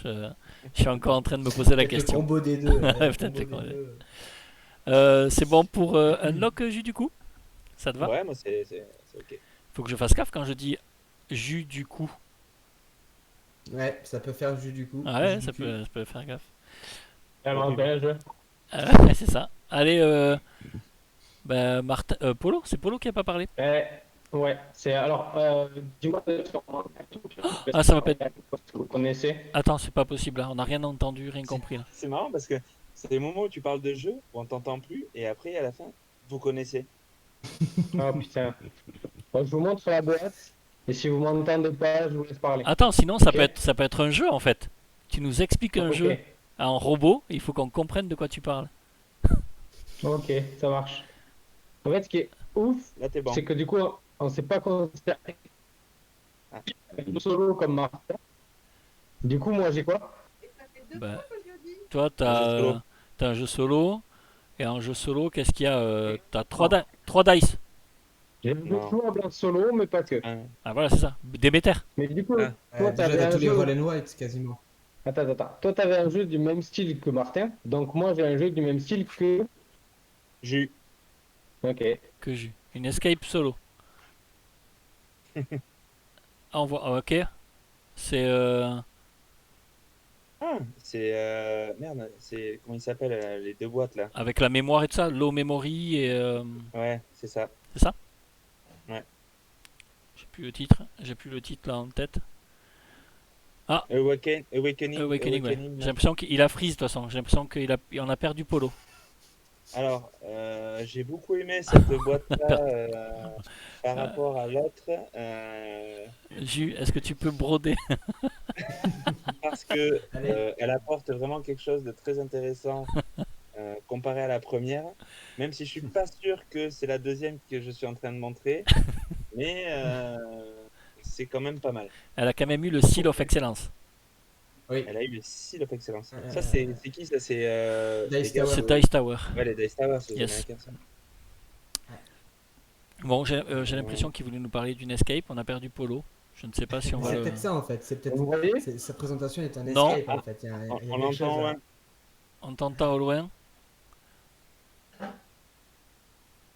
Je suis encore en train de me poser la peut-être le question. combo des deux. Ouais, le peut-être combo le des combo. deux. C'est bon pour Unlock jus du coup? Ça te va? Ouais, moi c'est ok. Faut que je fasse gaffe quand je dis jus du coup. Ouais, ça peut faire jus du coup. Ah ouais, jus ça du cul. peut, ça peut faire gaffe. Elle m'empêche. Ouais, c'est ça. Allez, Martin, Polo, c'est Polo qui a pas parlé. Ouais, c'est alors, dis-moi sur moi. Ah, ça va pas être- Vous connaissez? Attends, c'est pas possible là. On n'a rien entendu, rien compris là. C'est marrant parce que c'est des moments où tu parles de jeu où on t'entend plus et après à la fin vous connaissez. Oh putain. Bon, je vous montre la boîte. Et si vous m'entendez pas, je vous laisse parler. Attends, sinon Ok. ça peut être un jeu en fait. Tu nous expliques un Ok. jeu en robot, il faut qu'on comprenne de quoi tu parles. Ok, ça marche. En fait, ce qui est ouf, Là t'es bon. c'est que du coup, on s'est pas concerté Ah. avec le solo comme Martin. Du coup, moi, j'ai quoi? Bah, toi, Un jeu solo. t'as un jeu solo. Et en jeu solo, qu'est-ce qu'il y a T'as 3 Non. dice. J'ai un jeu jouable en solo, mais pas que. Un- Ah voilà, c'est ça. Déméter. Mais du coup, Ah. toi, Déjà, t'avais t'as un tous les jeu. roll and white quasiment. Attends. Toi, t'avais un jeu du même style que Martin. Donc, moi, j'ai un jeu du même style que. Jus. Ok. Que j'ai. Une escape solo. Ok. C'est. Ah, c'est merde, c'est comment il s'appelle les deux boîtes là. Avec la mémoire et tout ça. Low memory et. Ouais, c'est ça. C'est ça? Ouais. J'ai plus le titre. J'ai plus le titre là en tête. Awakening. Awakening, ouais. là. J'ai l'impression qu'il a freeze de toute façon. J'ai l'impression qu'on a perdu Polo. Alors, j'ai beaucoup aimé cette boîte-là par rapport à l'autre Jus, est-ce que tu peux broder? parce que Allez. elle apporte vraiment quelque chose de très intéressant comparé à la première, même si je suis pas sûr que c'est la deuxième que je suis en train de montrer, mais c'est quand même pas mal. Elle a quand même eu le seal of excellence. Oui. Elle a eu le seal of excellence. Ouais, Ça, c'est qui ça? C'est les Dice gars Tower. C'est de- Dice Tower. Ouais, les Dice Tower, c'est les Yes. Américains, ça. Bon, j'ai l'impression qu'il voulait nous parler d'une escape. On a perdu Polo. Je ne sais pas si on va C'est le. peut-être ça en fait. C'est peut-être. Vous voyez? Sa présentation est un Non. escape en fait. Il y a On quelque chose, l'entend là. loin. On t'entend au loin.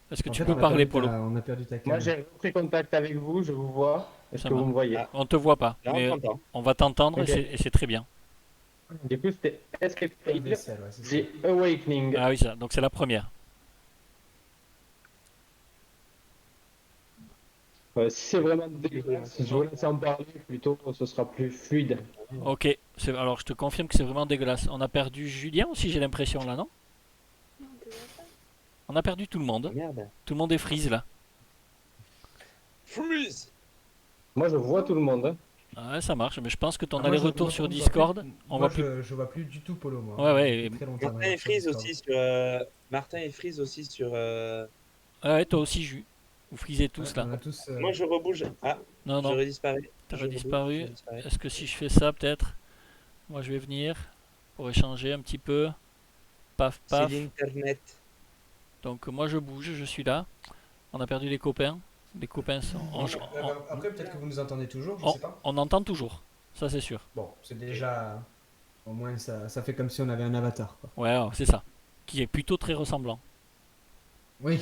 Est-ce que En tu fait, peux on a parler, perdu Polo? on a perdu ta Moi, cam. j'ai repris contact avec vous, je vous vois. Est-ce Ça que va. vous me voyez? Ah. On te voit pas, Là, mais on t'entend. on va t'entendre Ok. et c'est très bien. Du coup, c'était Escape Fail, Vaisselle, ouais, c'est ça. The Awakening. Ah oui, ça. Donc c'est la première. Si c'est vraiment dégueulasse, je vous laisse en parler plutôt, ce sera plus fluide. Ok. Alors je te confirme que c'est vraiment dégueulasse. On a perdu Julien aussi, j'ai l'impression là, non? On a perdu tout le monde. Merde. Tout le monde est freeze là. Freeze. Moi, je vois tout le monde. Hein. Ouais, ça marche, mais je pense que ton Ah, moi, aller-retour moi, sur par contre, je vois plus, Discord, on moi, va plus. je vois plus du tout Polo, moi. Ouais, ouais, Depuis très longtemps Martin d'ailleurs et sur Freeze Discord. aussi sur Martin et Freeze aussi sur ouais, toi aussi, Jus. Vous frisez Ouais, tous là. on a tous. moi je rebouge. Ah, Non, je non, redisparais. t'as Je rebouge, je redisparu. disparais. Est-ce que si je fais ça, peut-être, moi je vais venir pour échanger un petit peu. Paf, C'est paf. l'internet. Donc moi je bouge, je suis là. On a perdu les copains. Les copains sont. Non, mais après, peut-être que vous nous entendez toujours, je sais pas. On entend toujours. Ça c'est sûr. Bon, c'est déjà. Au moins, ça fait comme si on avait un avatar, quoi. Ouais, ouais, c'est ça. Qui est plutôt très ressemblant. Oui.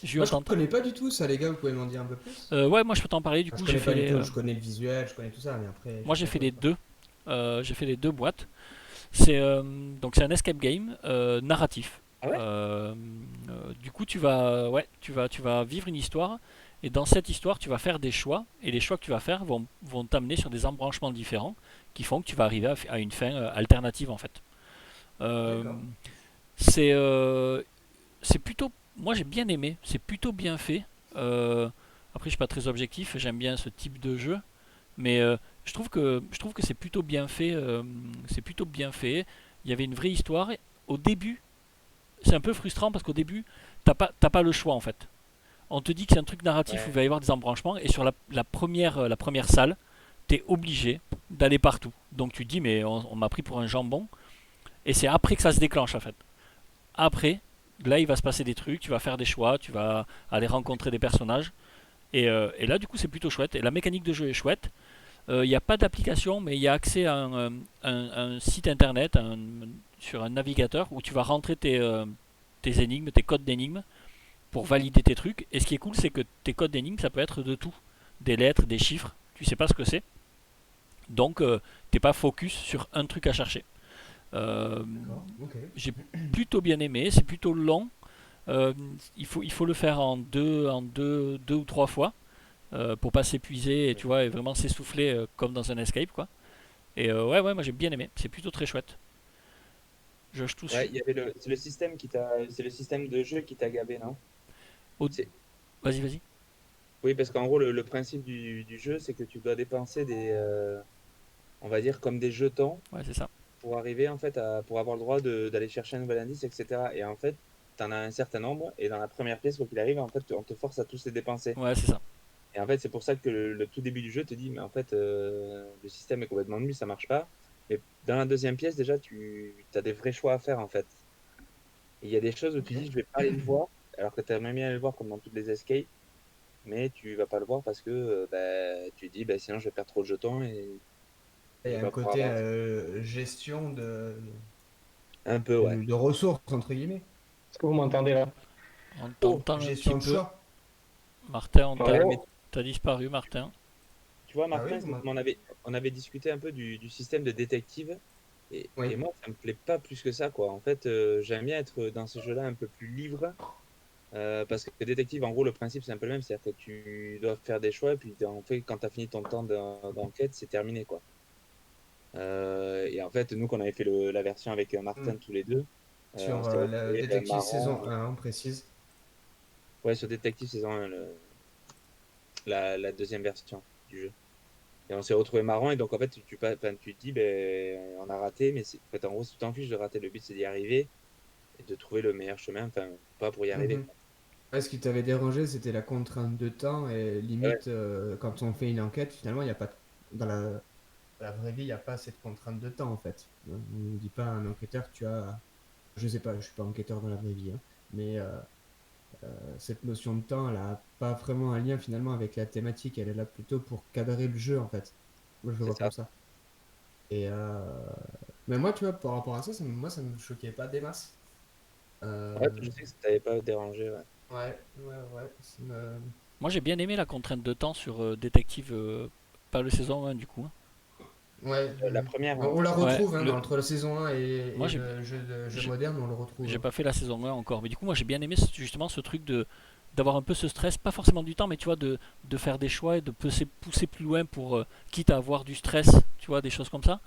Jus, Moi, on je t'entend. connais pas du tout ça, les gars, vous pouvez m'en dire un peu plus? Ouais, moi je peux t'en parler. Du Enfin, coup, je j'ai connais fait pas du les. tout, je connais le visuel, je connais tout ça, mais après. Moi je j'ai sais pas fait quoi les faire. deux. J'ai fait les deux boîtes. C'est un escape game narratif. Ah ouais? Du coup, tu vas vivre une histoire et dans cette histoire, tu vas faire des choix et les choix que tu vas faire vont t'amener sur des embranchements différents qui font que tu vas arriver à une fin alternative en fait. Euh, D'accord. c'est euh, c'est plutôt, moi j'ai bien aimé, c'est plutôt bien fait. Après, je suis pas très objectif, j'aime bien ce type de jeu, mais je trouve que c'est plutôt bien fait. C'est plutôt bien fait. Il y avait une vraie histoire. Au début, c'est un peu frustrant parce qu'au début, t'as pas le choix en fait. On te dit que c'est un truc narratif où il Ouais. va y avoir des embranchements et sur la première salle, t'es obligé d'aller partout. Donc tu te dis mais on m'a pris pour un jambon et c'est après que ça se déclenche en fait. Après, là il va se passer des trucs, tu vas faire des choix, tu vas aller rencontrer des personnages et là du coup c'est plutôt chouette et la mécanique de jeu est chouette. Il n'y a pas d'application, mais il y a accès à un site internet, sur un navigateur où tu vas rentrer tes énigmes, tes codes d'énigmes pour valider tes trucs. Et ce qui est cool, c'est que tes codes d'énigmes, ça peut être de tout. Des lettres, des chiffres, tu sais pas ce que c'est. Donc, t'es pas focus sur un truc à chercher. Euh, D'accord, ok. j'ai plutôt bien aimé, c'est plutôt long. Euh, il faut le faire deux ou trois fois pour pas s'épuiser et tu vois et vraiment s'essouffler comme dans un escape quoi. Et ouais, moi j'ai bien aimé. C'est plutôt très chouette. Je touche. Ouais, il y avait c'est le système qui t'a, c'est le système de jeu qui t'a gabé, non? Au- C'est- Vas-y, vas-y. Oui, parce qu'en gros, le principe du jeu, c'est que tu dois dépenser on va dire, comme des jetons Ouais, c'est ça. pour arriver, en fait, pour avoir le droit d'aller chercher un nouvel indice, etc. Et en fait, tu en as un certain nombre, et dans la première pièce, quoi qu'il arrive, en fait, on te force à tous les dépenser. Ouais, c'est ça. Et en fait, c'est pour ça que le tout début du jeu te dit, mais en fait, le système est complètement nul, ça marche pas. Mais dans la deuxième pièce, déjà, tu as des vrais choix à faire, en fait. Et il y a des choses où tu Ok. dis, je vais pas aller le voir, alors que tu aimerais bien aller le voir comme dans toutes les escapes, mais tu vas pas le voir parce que bah, tu dis, bah, sinon je vais perdre trop de jetons Il et y je a vais un pas pouvoir côté avancer. gestion Un peu, ouais. de ressources, entre guillemets. Est-ce que vous m'entendez là? On Oh, t'entend un petit Gestion de peu. choix. Martin, ouais, mais t'as disparu, Martin. tu vois, Ah oui, Martin, on avait discuté un peu du système de détective. Et Oui. moi, ça me plaît pas plus que ça, quoi. En fait, j'aime bien être dans ce jeu-là un peu plus libre. Parce que détective, en gros, le principe, c'est un peu le même. C'est-à-dire que tu dois faire des choix, et puis en fait, quand tu as fini ton temps d'enquête, c'est terminé, quoi. Et en fait, nous, qu'on avait fait la version avec Hmm. Martin tous les deux, on Sur s'était la retrouvés détective marrant. saison 1, on précise. Ouais, sur Détective saison 1, la deuxième version du jeu. Et on s'est retrouvé marrant, et donc en fait, enfin, tu te dis, ben, on a raté, mais en fait, en gros, tu t'en fiches de rater. Le but, c'est d'y arriver et de trouver le meilleur chemin, enfin, pas pour y arriver, Mhm. quoi. Ouais, ce qui t'avait dérangé, c'était la contrainte de temps et Ouais, limite, quand on fait une enquête, finalement, il n'y a pas dans la vraie vie, il n'y a pas cette contrainte de temps en fait. On ne dit pas à un enquêteur, tu as, je sais pas, je suis pas enquêteur dans la vraie vie, hein, mais cette notion de temps, elle a pas vraiment un lien finalement avec la thématique. Elle est là plutôt pour cadrer le jeu en fait. Moi, je le c'est vois comme ça. ça. Et mais moi, tu vois, par rapport à ça, moi, ça me choquait pas des masses. Ouais, Euh, je sais que ça t'avait pas dérangé, ouais. ouais. Moi j'ai bien aimé la contrainte de temps sur Détective, pas le saison 1 du coup, hein. Ouais, La première, hein. on la Ouais, retrouve hein, entre la saison 1 moi et le jeu j'ai moderne, on le retrouve, j'ai hein. pas fait la saison 1 encore, mais du coup moi j'ai bien aimé justement ce truc de d'avoir un peu ce stress, pas forcément du temps, mais tu vois, de faire des choix et de pousser plus loin pour, quitte à avoir du stress, tu vois, des choses comme ça.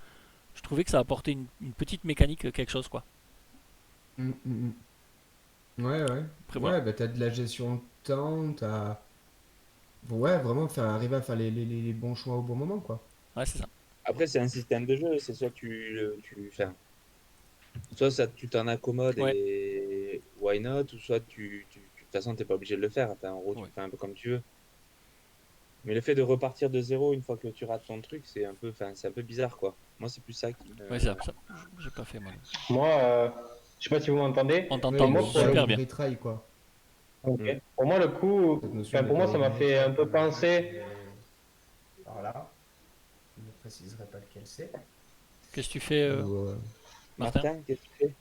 Je trouvais que ça apportait une petite mécanique, quelque chose, quoi. Ouais. Après voilà. Ouais, bah t'as de la gestion de temps, t'as. Ouais, vraiment arriver à faire les bons choix au bon moment, quoi. Ouais, c'est ça. Après, c'est un système de jeu, c'est soit enfin, soit ça, tu t'en accommodes Ouais, et why not, ou soit de toute façon, t'es pas obligé de le faire. Enfin, en gros, tu ouais. le fais un peu comme tu veux. Mais le fait de repartir de zéro une fois que tu rates ton truc, enfin, c'est un peu bizarre, quoi. Moi, c'est plus ça qui Ouais, me. j'ai pas fait moi. Moi, je sais pas si vous m'entendez, On Oui, mais t'entend moi, le pour le super die bien. and retry, quoi. Ok. Hmm. Pour moi, le coup, Cette notion enfin, de pour moi, die ça and m'a fait un retry, peu comme un jeu qui penser. est par là. Je ne préciserai pas lequel c'est. Qu'est-ce que tu fais, Ou, Martin? Martin, qu'est-ce que tu fais?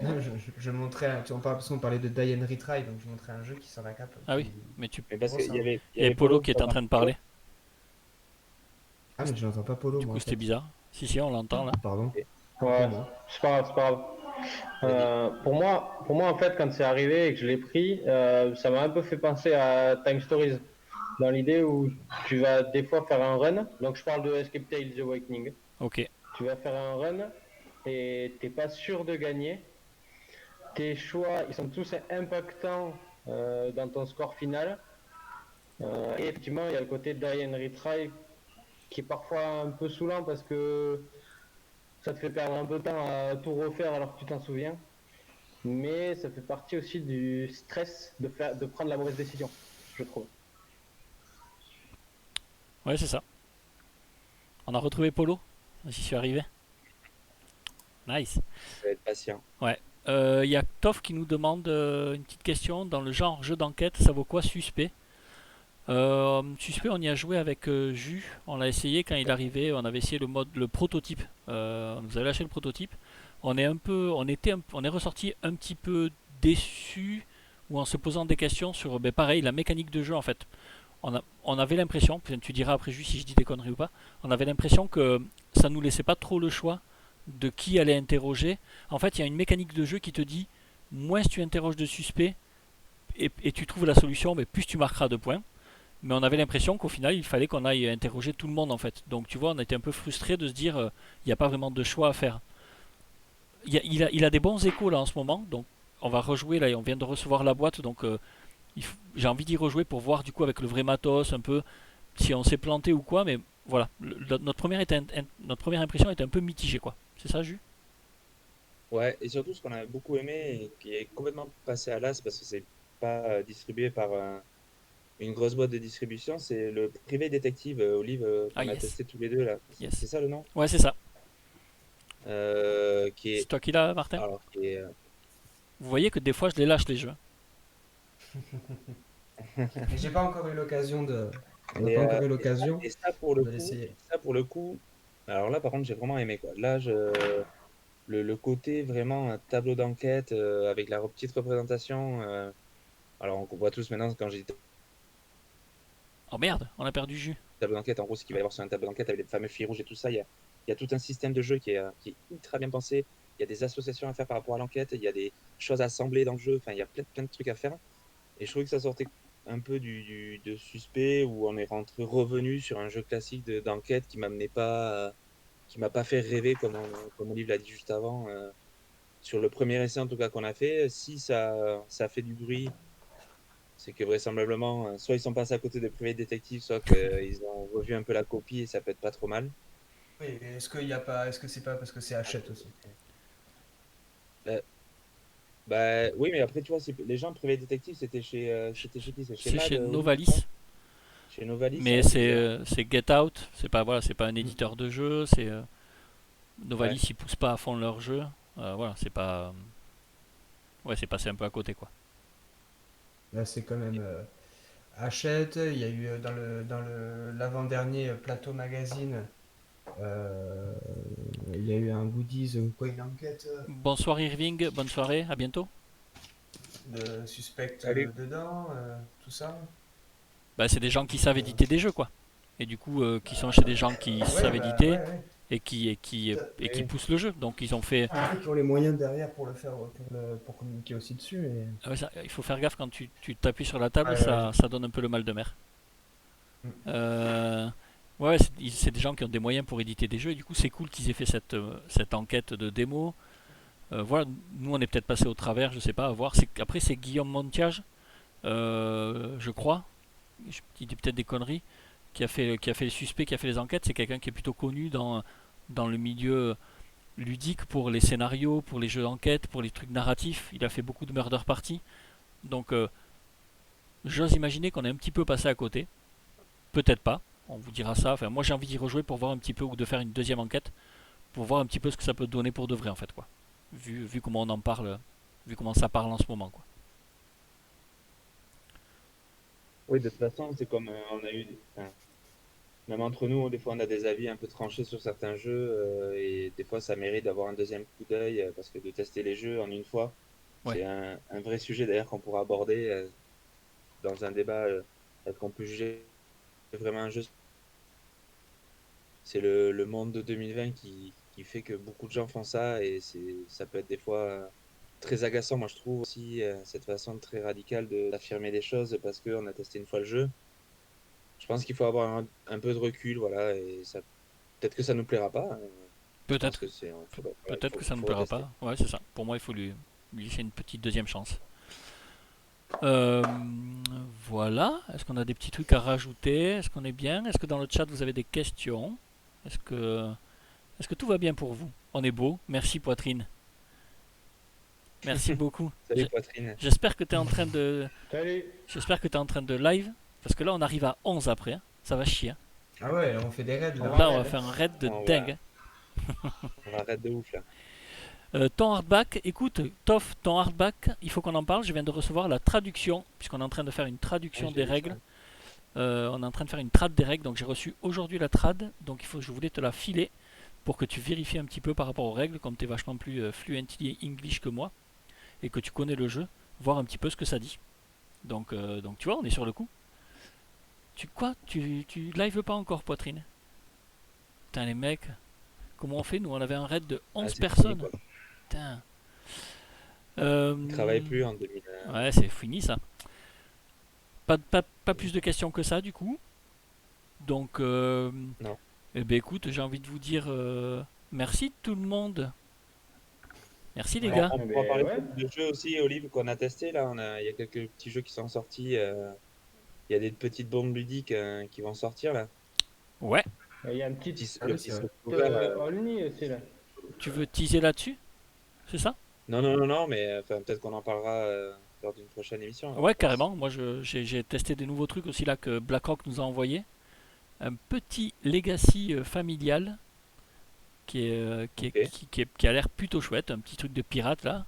non, je montrais, parce qu'on parlait de die and retry, donc je montrais un jeu qui s'en accapable, Ah oui, mais Mais parce qu'il ressemble. il y avait Polo Polo qui qui est en t'entend. train de parler. Ah, mais je n'entends pas Polo, Du moi, coup, en c'était fait. bizarre. Si, si, on l'entend là. Pardon. Pour Ouais, moi. c'est pas grave, c'est pas grave. Vas-y. Pour moi, en fait, quand c'est arrivé et que je l'ai pris, ça m'a un peu fait penser à Time Stories, dans l'idée où tu vas des fois faire un run. Donc, je parle de Escape Tales The Awakening. Ok. Tu vas faire un run et t'es pas sûr de gagner. Tes choix, ils sont tous impactants dans ton score final. Et effectivement, il y a le côté die and retry qui est parfois un peu saoulant parce que ça te fait perdre un peu de temps à tout refaire alors que tu t'en souviens. Mais ça fait partie aussi du stress de prendre la mauvaise décision, je trouve. Ouais, c'est ça. On a retrouvé Polo. J'y suis arrivé. Nice. Je vais être patient. Ouais. Il y a Toff qui nous demande une petite question. Dans le genre jeu d'enquête, ça vaut quoi Suspect? Suspect, on y a joué avec Jus. On l'a essayé quand il arrivait. On avait essayé le prototype. On nous avait lâché le prototype. On est ressorti un petit peu déçu ou en se posant des questions sur, ben, pareil, la mécanique de jeu en fait. On avait l'impression, tu diras après Jus si je dis des conneries ou pas, on avait l'impression que ça nous laissait pas trop le choix de qui allait interroger. En fait, il y a une mécanique de jeu qui te dit, moins tu interroges de suspects et tu trouves la solution, mais plus tu marqueras de points. Mais on avait l'impression qu'au final, il fallait qu'on aille interroger tout le monde en fait. Donc tu vois, on était un peu frustré de se dire, il n'y a pas vraiment de choix à faire. Il a des bons échos là en ce moment, donc on va rejouer là, on vient de recevoir la boîte, donc j'ai envie d'y rejouer pour voir du coup avec le vrai matos un peu si on s'est planté ou quoi, mais voilà, notre première impression était un peu mitigée quoi. C'est ça, Jus? Ouais, et surtout ce qu'on a beaucoup aimé et qui est complètement passé à l'as parce que c'est pas distribué par une grosse boîte de distribution, c'est le privé détective Olive Ah qu'on a yes, testé tous les deux là. C'est yes. ça le nom? Ouais, c'est ça. Qui C'est est toi qui l'as, Martin? alors qui est Vous voyez que des fois je les lâche les jeux. Et j'ai pas encore eu l'occasion On n'a et, pas euh, encore eu et ça, l'occasion et ça pour le de coup, l'essayer. alors là par contre j'ai vraiment aimé quoi. Là le côté vraiment tableau d'enquête avec la petite représentation. Alors on voit tous maintenant quand j'ai dit Oh merde, on a perdu Jus. tableau d'enquête, en gros, ce qu'il va y avoir sur un tableau d'enquête avec les fameux fils rouges et tout ça, il y a tout un système de jeu qui est ultra bien pensé. Il y a des associations à faire par rapport à l'enquête, il y a des choses à assembler dans le jeu, enfin, il y a plein de trucs à faire. Et je trouvais que ça sortait un peu de suspect où on est revenu sur un jeu classique d'enquête qui m'a pas fait rêver comme Olive l'a dit juste avant. Sur le premier essai en tout cas qu'on a fait, si ça fait du bruit, c'est que vraisemblablement, soit ils sont passés à côté de Private Detective, soit qu'ils ont revu un peu la copie et ça peut être pas trop mal. Oui, mais est-ce que c'est pas parce que c'est Hachette aussi? Euh, Bah, oui, mais après, tu vois, les gens Private Detective, c'était chez qui? C'est chez C'est MAD, chez Olive, je crois. Novalis, Chez Novalis, mais c'est bizarre. c'est Get Out. C'est pas voilà, c'est pas un Mm. éditeur de jeu. C'est Ouais. Novalis, ils poussent pas à fond leur jeu. Voilà, c'est pas ouais, c'est passé un peu à côté quoi. Là, c'est quand même Hachette. Il y a eu dans l'avant-dernier Plateau Magazine, euh, il y a eu un goodies, quoi, une enquête Bonsoir Irving, bonne soirée, à bientôt. de suspect Salut. dedans, tout ça. Bah, c'est des gens qui savent Euh, éditer des jeux quoi. Et du coup, qui sont chez des gens qui ouais, savent bah éditer ouais, ouais. et qui Et poussent le jeu. Donc ils ont fait. qui ont les moyens derrière pour le faire, pour communiquer aussi dessus. Ah ouais, il faut faire gaffe quand tu t'appuies sur la table, Ouais, ouais, ça donne un peu le mal de mer. Mm. Euh, ouais, c'est des gens qui ont des moyens pour éditer des jeux, et du coup c'est cool qu'ils aient fait cette enquête de démo. Voilà, nous on est peut-être passé au travers, je sais pas, à voir. Après c'est Guillaume Montiage, je crois, je dis peut-être des conneries, qui a fait les suspects, qui a fait les enquêtes, c'est quelqu'un qui est plutôt connu dans le milieu ludique pour les scénarios, pour les jeux d'enquête, pour les trucs narratifs. Il a fait beaucoup de murder party. Donc j'ose imaginer qu'on est un petit peu passé à côté. Peut-être pas, on vous dira ça. Enfin, moi j'ai envie d'y rejouer pour voir un petit peu, ou de faire une deuxième enquête, pour voir un petit peu ce que ça peut donner pour de vrai en fait, quoi. Vu comment on en parle, vu comment ça parle en ce moment, quoi. Oui, de toute façon, c'est comme on a eu. Enfin, même entre nous, des fois, on a des avis un peu tranchés sur certains jeux, et des fois, ça mérite d'avoir un deuxième coup d'œil, parce que de tester les jeux en une fois, Ouais. c'est un vrai sujet d'ailleurs qu'on pourra aborder dans un débat. Est-ce qu'on peut juger vraiment un jeu? C'est le monde de 2020 qui fait que beaucoup de gens font ça, et ça peut être des fois très agaçant. Moi, je trouve aussi cette façon très radicale d'affirmer des choses parce qu'on a testé une fois le jeu. Je pense qu'il faut avoir un peu de recul, voilà, et ça, peut-être que ça nous plaira pas. Je pense Peut-être, que c'est, peut-être que ça ne faut plaira tester. pas. Ouais, c'est ça. Pour moi, il faut lui laisser une petite deuxième chance. Voilà. Est-ce qu'on a des petits trucs à rajouter? Est-ce qu'on est bien? Est-ce que dans le chat vous avez des questions? Est-ce que tout va bien pour vous? On est beau. Merci Poitrine. Merci beaucoup. Salut Poitrine. J'espère que tu es en train de Salut. j'espère que tu es en train de live parce que là on arrive à 11 après, hein. Ça va chier, hein. Ah ouais, on fait des raids là. Là on va faire un raid de On va- dingue, On va arrêter de ouf là. ton hardback, écoute, Toff, ton hardback, il faut qu'on en parle. Je viens de recevoir la traduction, puisqu'on est en train de faire une traduction Ah, j'ai des vu règles. ça. On est en train de faire une trad des règles, donc j'ai reçu aujourd'hui la trad. Donc je voulais te la filer pour que tu vérifies un petit peu par rapport aux règles, comme tu es vachement plus fluently English que moi, et que tu connais le jeu, voir un petit peu ce que ça dit. Donc tu vois, on est sur le coup. Tu live pas encore, Poitrine? Putain, les mecs, comment on fait? Nous, on avait un raid de 11 Ah, c'est fini, personnes. quoi. Putain. Il travaille plus en 2000. Ouais, c'est fini ça. Pas plus de questions que ça, du coup. Donc, Non. eh ben, écoute, j'ai envie de vous dire merci tout le monde. Merci les Ouais. gars. On pourra Mais parler ouais. de jeux aussi, Olive, qu'on a testé là. Il y a quelques petits jeux qui sont sortis. Il y a des petites bombes ludiques qui vont sortir là. Ouais, Il y a un petit Ah Le oui, petit c'est vrai. Software, Only aussi là. tu veux teaser là-dessus? C'est ça? non, mais peut-être qu'on en parlera lors d'une prochaine émission, hein, Ouais, je pense. carrément. Moi, j'ai testé des nouveaux trucs aussi là que BlackRock nous a envoyé. Un petit legacy familial Ok. qui a l'air plutôt chouette. Un petit truc de pirate là,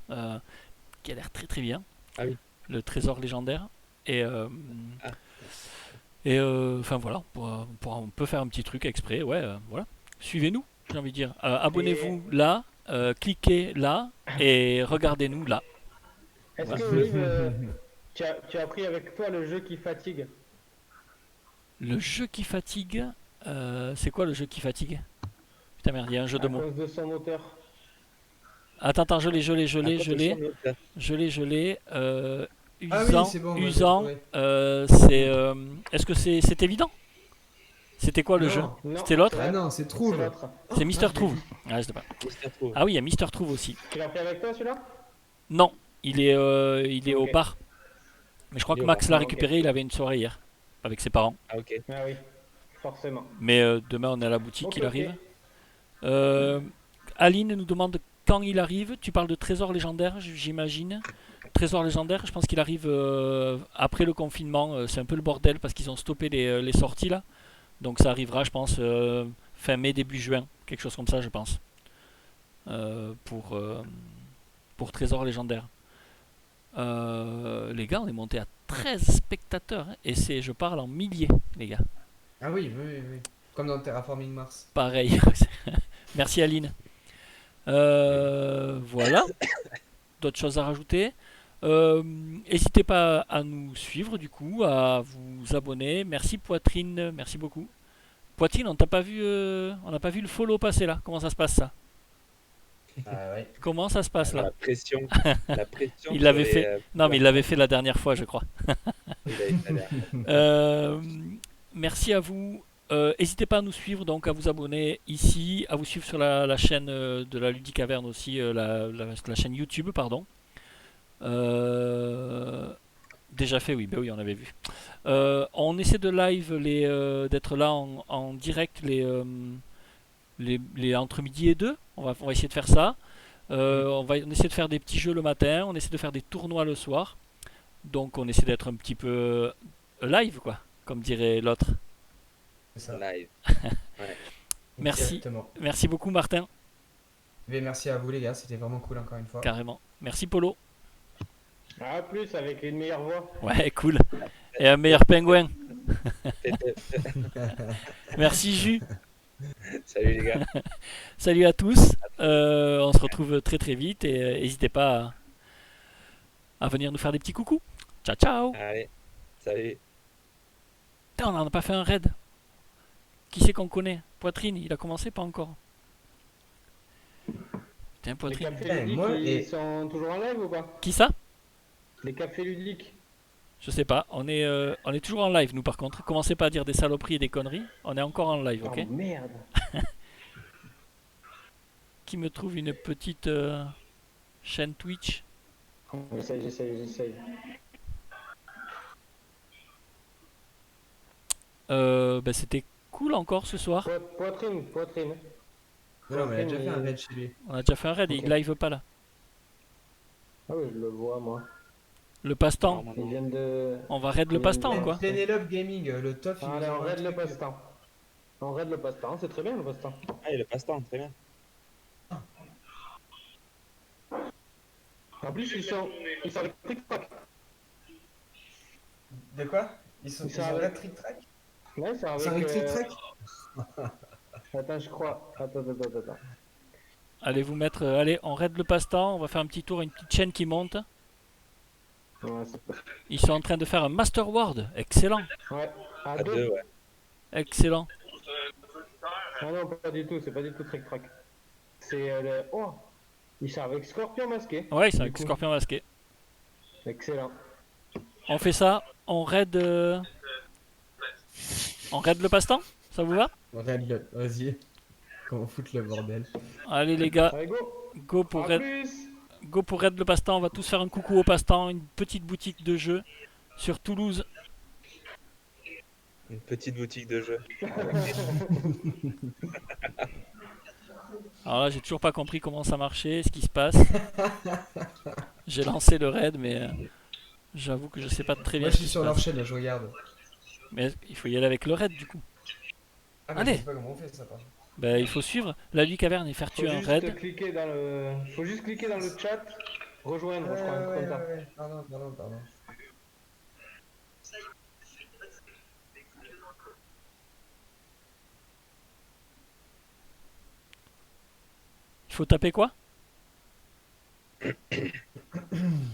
qui a l'air très très bien. Ah oui. Le trésor légendaire. Et Ah. enfin voilà, on peut faire un petit truc exprès. Ouais, voilà. Suivez-nous, j'ai envie de dire. Abonnez-vous là, cliquez là et regardez-nous là. Est-ce Voilà. que Olive, tu as pris avec toi le jeu qui fatigue? Le jeu qui fatigue, c'est quoi le jeu qui fatigue? Putain merde, il y a un jeu de À mots. cause de son moteur. Attends, je l'ai. Attention, Je l'ai. Ah Usant, oui, c'est bon, moi, j'ai usant. trouvé. Est-ce que c'est évident? C'était quoi le jeu? Non. Non, C'était l'autre? Ah non, c'est c'est Trouve. l'autre. C'est Mister je Trouve. l'ai dit. Ah, je sais pas. Mister Trouve. Ah oui, il y a Mister Trouve aussi. Tu l'as pris avec toi celui-là? Non, il est au Ok. bar. Mais je crois Il que est au Max bar. l'a Ah, ok. récupéré, il avait une soirée hier avec ses parents. Ah ok. Ah oui, forcément. Mais demain on est à la boutique, Ok, il ok. arrive. Aline nous demande quand il arrive. Tu parles de trésor légendaire, j'imagine. Trésor légendaire, je pense qu'il arrive après le confinement. C'est un peu le bordel parce qu'ils ont stoppé les sorties là. Donc ça arrivera, je pense, fin mai, début juin. Quelque chose comme ça, je pense. Pour Trésor légendaire. Les gars, on est monté à 13 spectateurs. Hein, et je parle en milliers, les gars. Ah oui, oui, oui, oui. Comme dans Terraforming Mars. Pareil. Merci Aline. Voilà. D'autres choses à rajouter. N'hésitez pas à nous suivre du coup, à vous abonner. Merci Poitrine, merci beaucoup. Poitrine, on n'a pas vu le follow passer là. Comment ça se passe ça? Ah ouais. Comment ça se passe là? La pression. La pression. Il l'avait sur les, fait. Non mais il l'avait fait la dernière fois, je crois. il avait fait la dernière. Merci à vous. N'hésitez pas à nous suivre, donc à vous abonner ici, à vous suivre sur la chaîne de la Ludique Caverne aussi, la chaîne YouTube, pardon. Déjà fait, oui, ben oui, on avait vu. On essaie de live d'être là en direct entre midi et 2. On va essayer de faire ça. On essaie de faire des petits jeux le matin, on essaie de faire des tournois le soir. Donc on essaie d'être un petit peu live, quoi, comme dirait l'autre. C'est ça. Live. Ouais. Merci. Exactement. Merci beaucoup Martin, Mais merci à vous les gars, c'était vraiment cool encore une fois. carrément. Merci Polo. À plus avec une meilleure voix. Ouais, cool. Et un meilleur pingouin. Faites- Merci Jus. Salut les gars. Salut à tous. On se retrouve très très vite et n'hésitez pas à venir nous faire des petits coucous. Ciao ciao. Allez, salut. Putain, on n'en a pas fait un raid. Qui c'est qu'on connaît? Poitrine, il a commencé, pas encore. Putain, Les Poitrine. cafés Ben, ludiques, moi, ils et- sont toujours en live ou pas? Qui ça? Les cafés ludiques. Je sais pas. On est toujours en live, nous par contre. Commencez pas à dire des saloperies et des conneries. On est encore en live, ok? Oh merde. Qui me trouve une petite chaîne Twitch? J'essaye. Ben, c'était cool encore ce soir. Poitrine. Non, mais il a déjà fait un raid chez lui. On a déjà fait un raid et Ok. il live pas là. Ah oui, je le vois moi. Le passe-temps. Ils viennent de... On va raid le passe-temps ou quoi? Penelope Gaming, le top. il Allez, nous on envoie un raid le truc. passe-temps. On raid le passe-temps, c'est très bien le passe-temps. Ah, et le passe-temps, très bien. En plus, ils sont avec TikTok. De quoi? Ils sont Ils sont en avec- raid trick track? Ouais, c'est Ils avec... sont avec trick track? Attends, je crois. Attends. Allez vous mettre. Allez, on raid le passe-temps. On va faire un petit tour, une petite chaîne qui monte. Ouais, c'est... Ils sont en train de faire un Master Ward. Excellent. Ouais, à À deux. deux, ouais. Excellent. Ah non, pas du tout, c'est pas du tout Trick Track. C'est le... Oh, ils sont avec Scorpion masqué. Ouais, ils sont Du avec coup. Scorpion masqué. Excellent. On fait ça. On raid. On raid le passe-temps. Ça vous va? Raid le. Vas-y. Comment foutre le bordel? Allez les gars, Allez, go. go pour À raid. plus. Go pour raid le passe-temps. On va tous faire un coucou au passe-temps. Une petite boutique de jeux sur Toulouse. Une petite boutique de jeux. Alors là, j'ai toujours pas compris comment ça marchait, ce qui se passe. J'ai lancé le raid, mais j'avoue que je sais pas très bien Moi ce je qui suis se sur leur passe. chaîne, je regarde. Mais il faut y aller avec le raid du coup. Ah, mais Allez. je sais pas comment on fait ça, par contre. Ben, il faut suivre la Lui Caverne et faire Faut tuer un juste raid. cliquer dans le... Faut juste cliquer dans le chat. Rejoindre, je crois, un truc comme ça. Ouais. Pardon. Il faut taper quoi?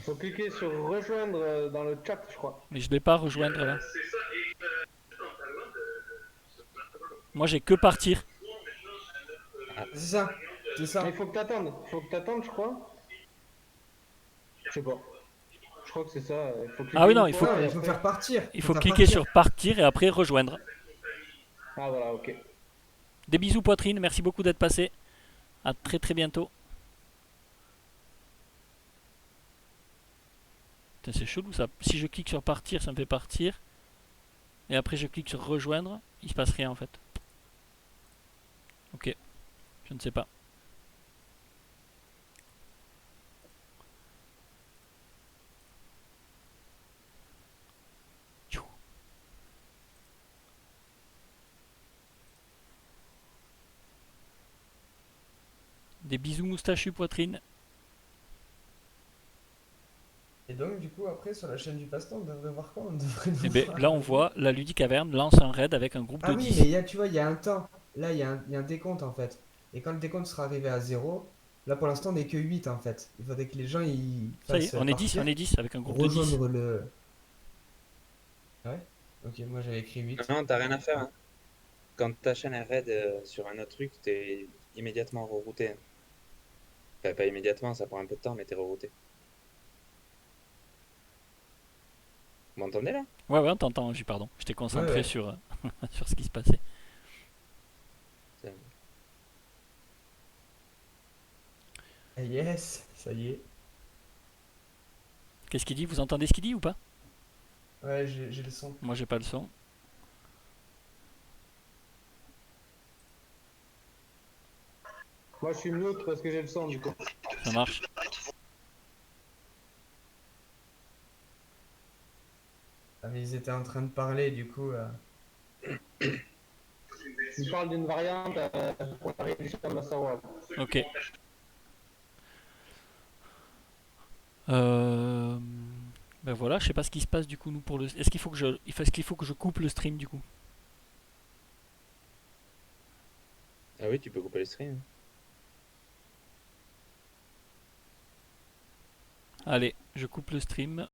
Faut cliquer sur rejoindre dans le chat, je crois. Mais je l'ai pas rejoindre là. Moi j'ai que partir. C'est ça. Mais il faut que t'attendes. Je crois. Je sais pas. Je crois que c'est ça. Il faut cliquer Ah oui, non, une il fois, faut- Non, et il faut après- faire partir. Il faut faire cliquer partir. sur partir et après rejoindre. Ah voilà, ok. Des bisous Poitrine, merci beaucoup d'être passé. À très très bientôt. Putain, c'est chelou ça. Si je clique sur partir, ça me fait partir. Et après je clique sur rejoindre, il se passe rien en fait. Ok, je ne sais pas. Tchou. Des bisous moustachus Poitrine. Et donc, du coup, après, sur la chaîne du passe-temps, on devrait voir quoi? On devrait Et nous ben voir. là on voit la Ludique Caverne lance un raid avec un groupe Ah de oui, 10. mais tu vois, il y a un temps. Là, il y a un décompte en fait. Et quand le décompte sera arrivé à 0, là pour l'instant, on n'est que 8 en fait. Il faudrait que les gens ils Ça y est, fassent on est 10, partir, on est 10 avec un groupe de 10. rejoindre le. Ouais. Ok, moi j'avais écrit 8. Non, t'as rien à faire. Hein. Quand ta chaîne est raid sur un autre truc, t'es immédiatement rerouté. Enfin, pas immédiatement, ça prend un peu de temps, mais t'es rerouté. Vous m'entendez là? Ouais, on t'entend, J, pardon. J'étais concentré Ouais. sur, sur ce qui se passait. C'est- Yes, ça y est. Qu'est-ce qu'il dit? Vous entendez ce qu'il dit ou pas? Ouais, j'ai le son. Moi, j'ai pas le son. Moi, je suis mute parce que j'ai le son, du coup. Ça marche. Ah, mais ils étaient en train de parler, du coup. Il parle d'une variante pour la réduction de la savoir. Ok. Euh... Ben voilà, je sais pas ce qui se passe du coup nous pour le. Est-ce qu'il faut que je coupe le stream du coup? Ah oui, tu peux couper les streams. Allez, je coupe le stream.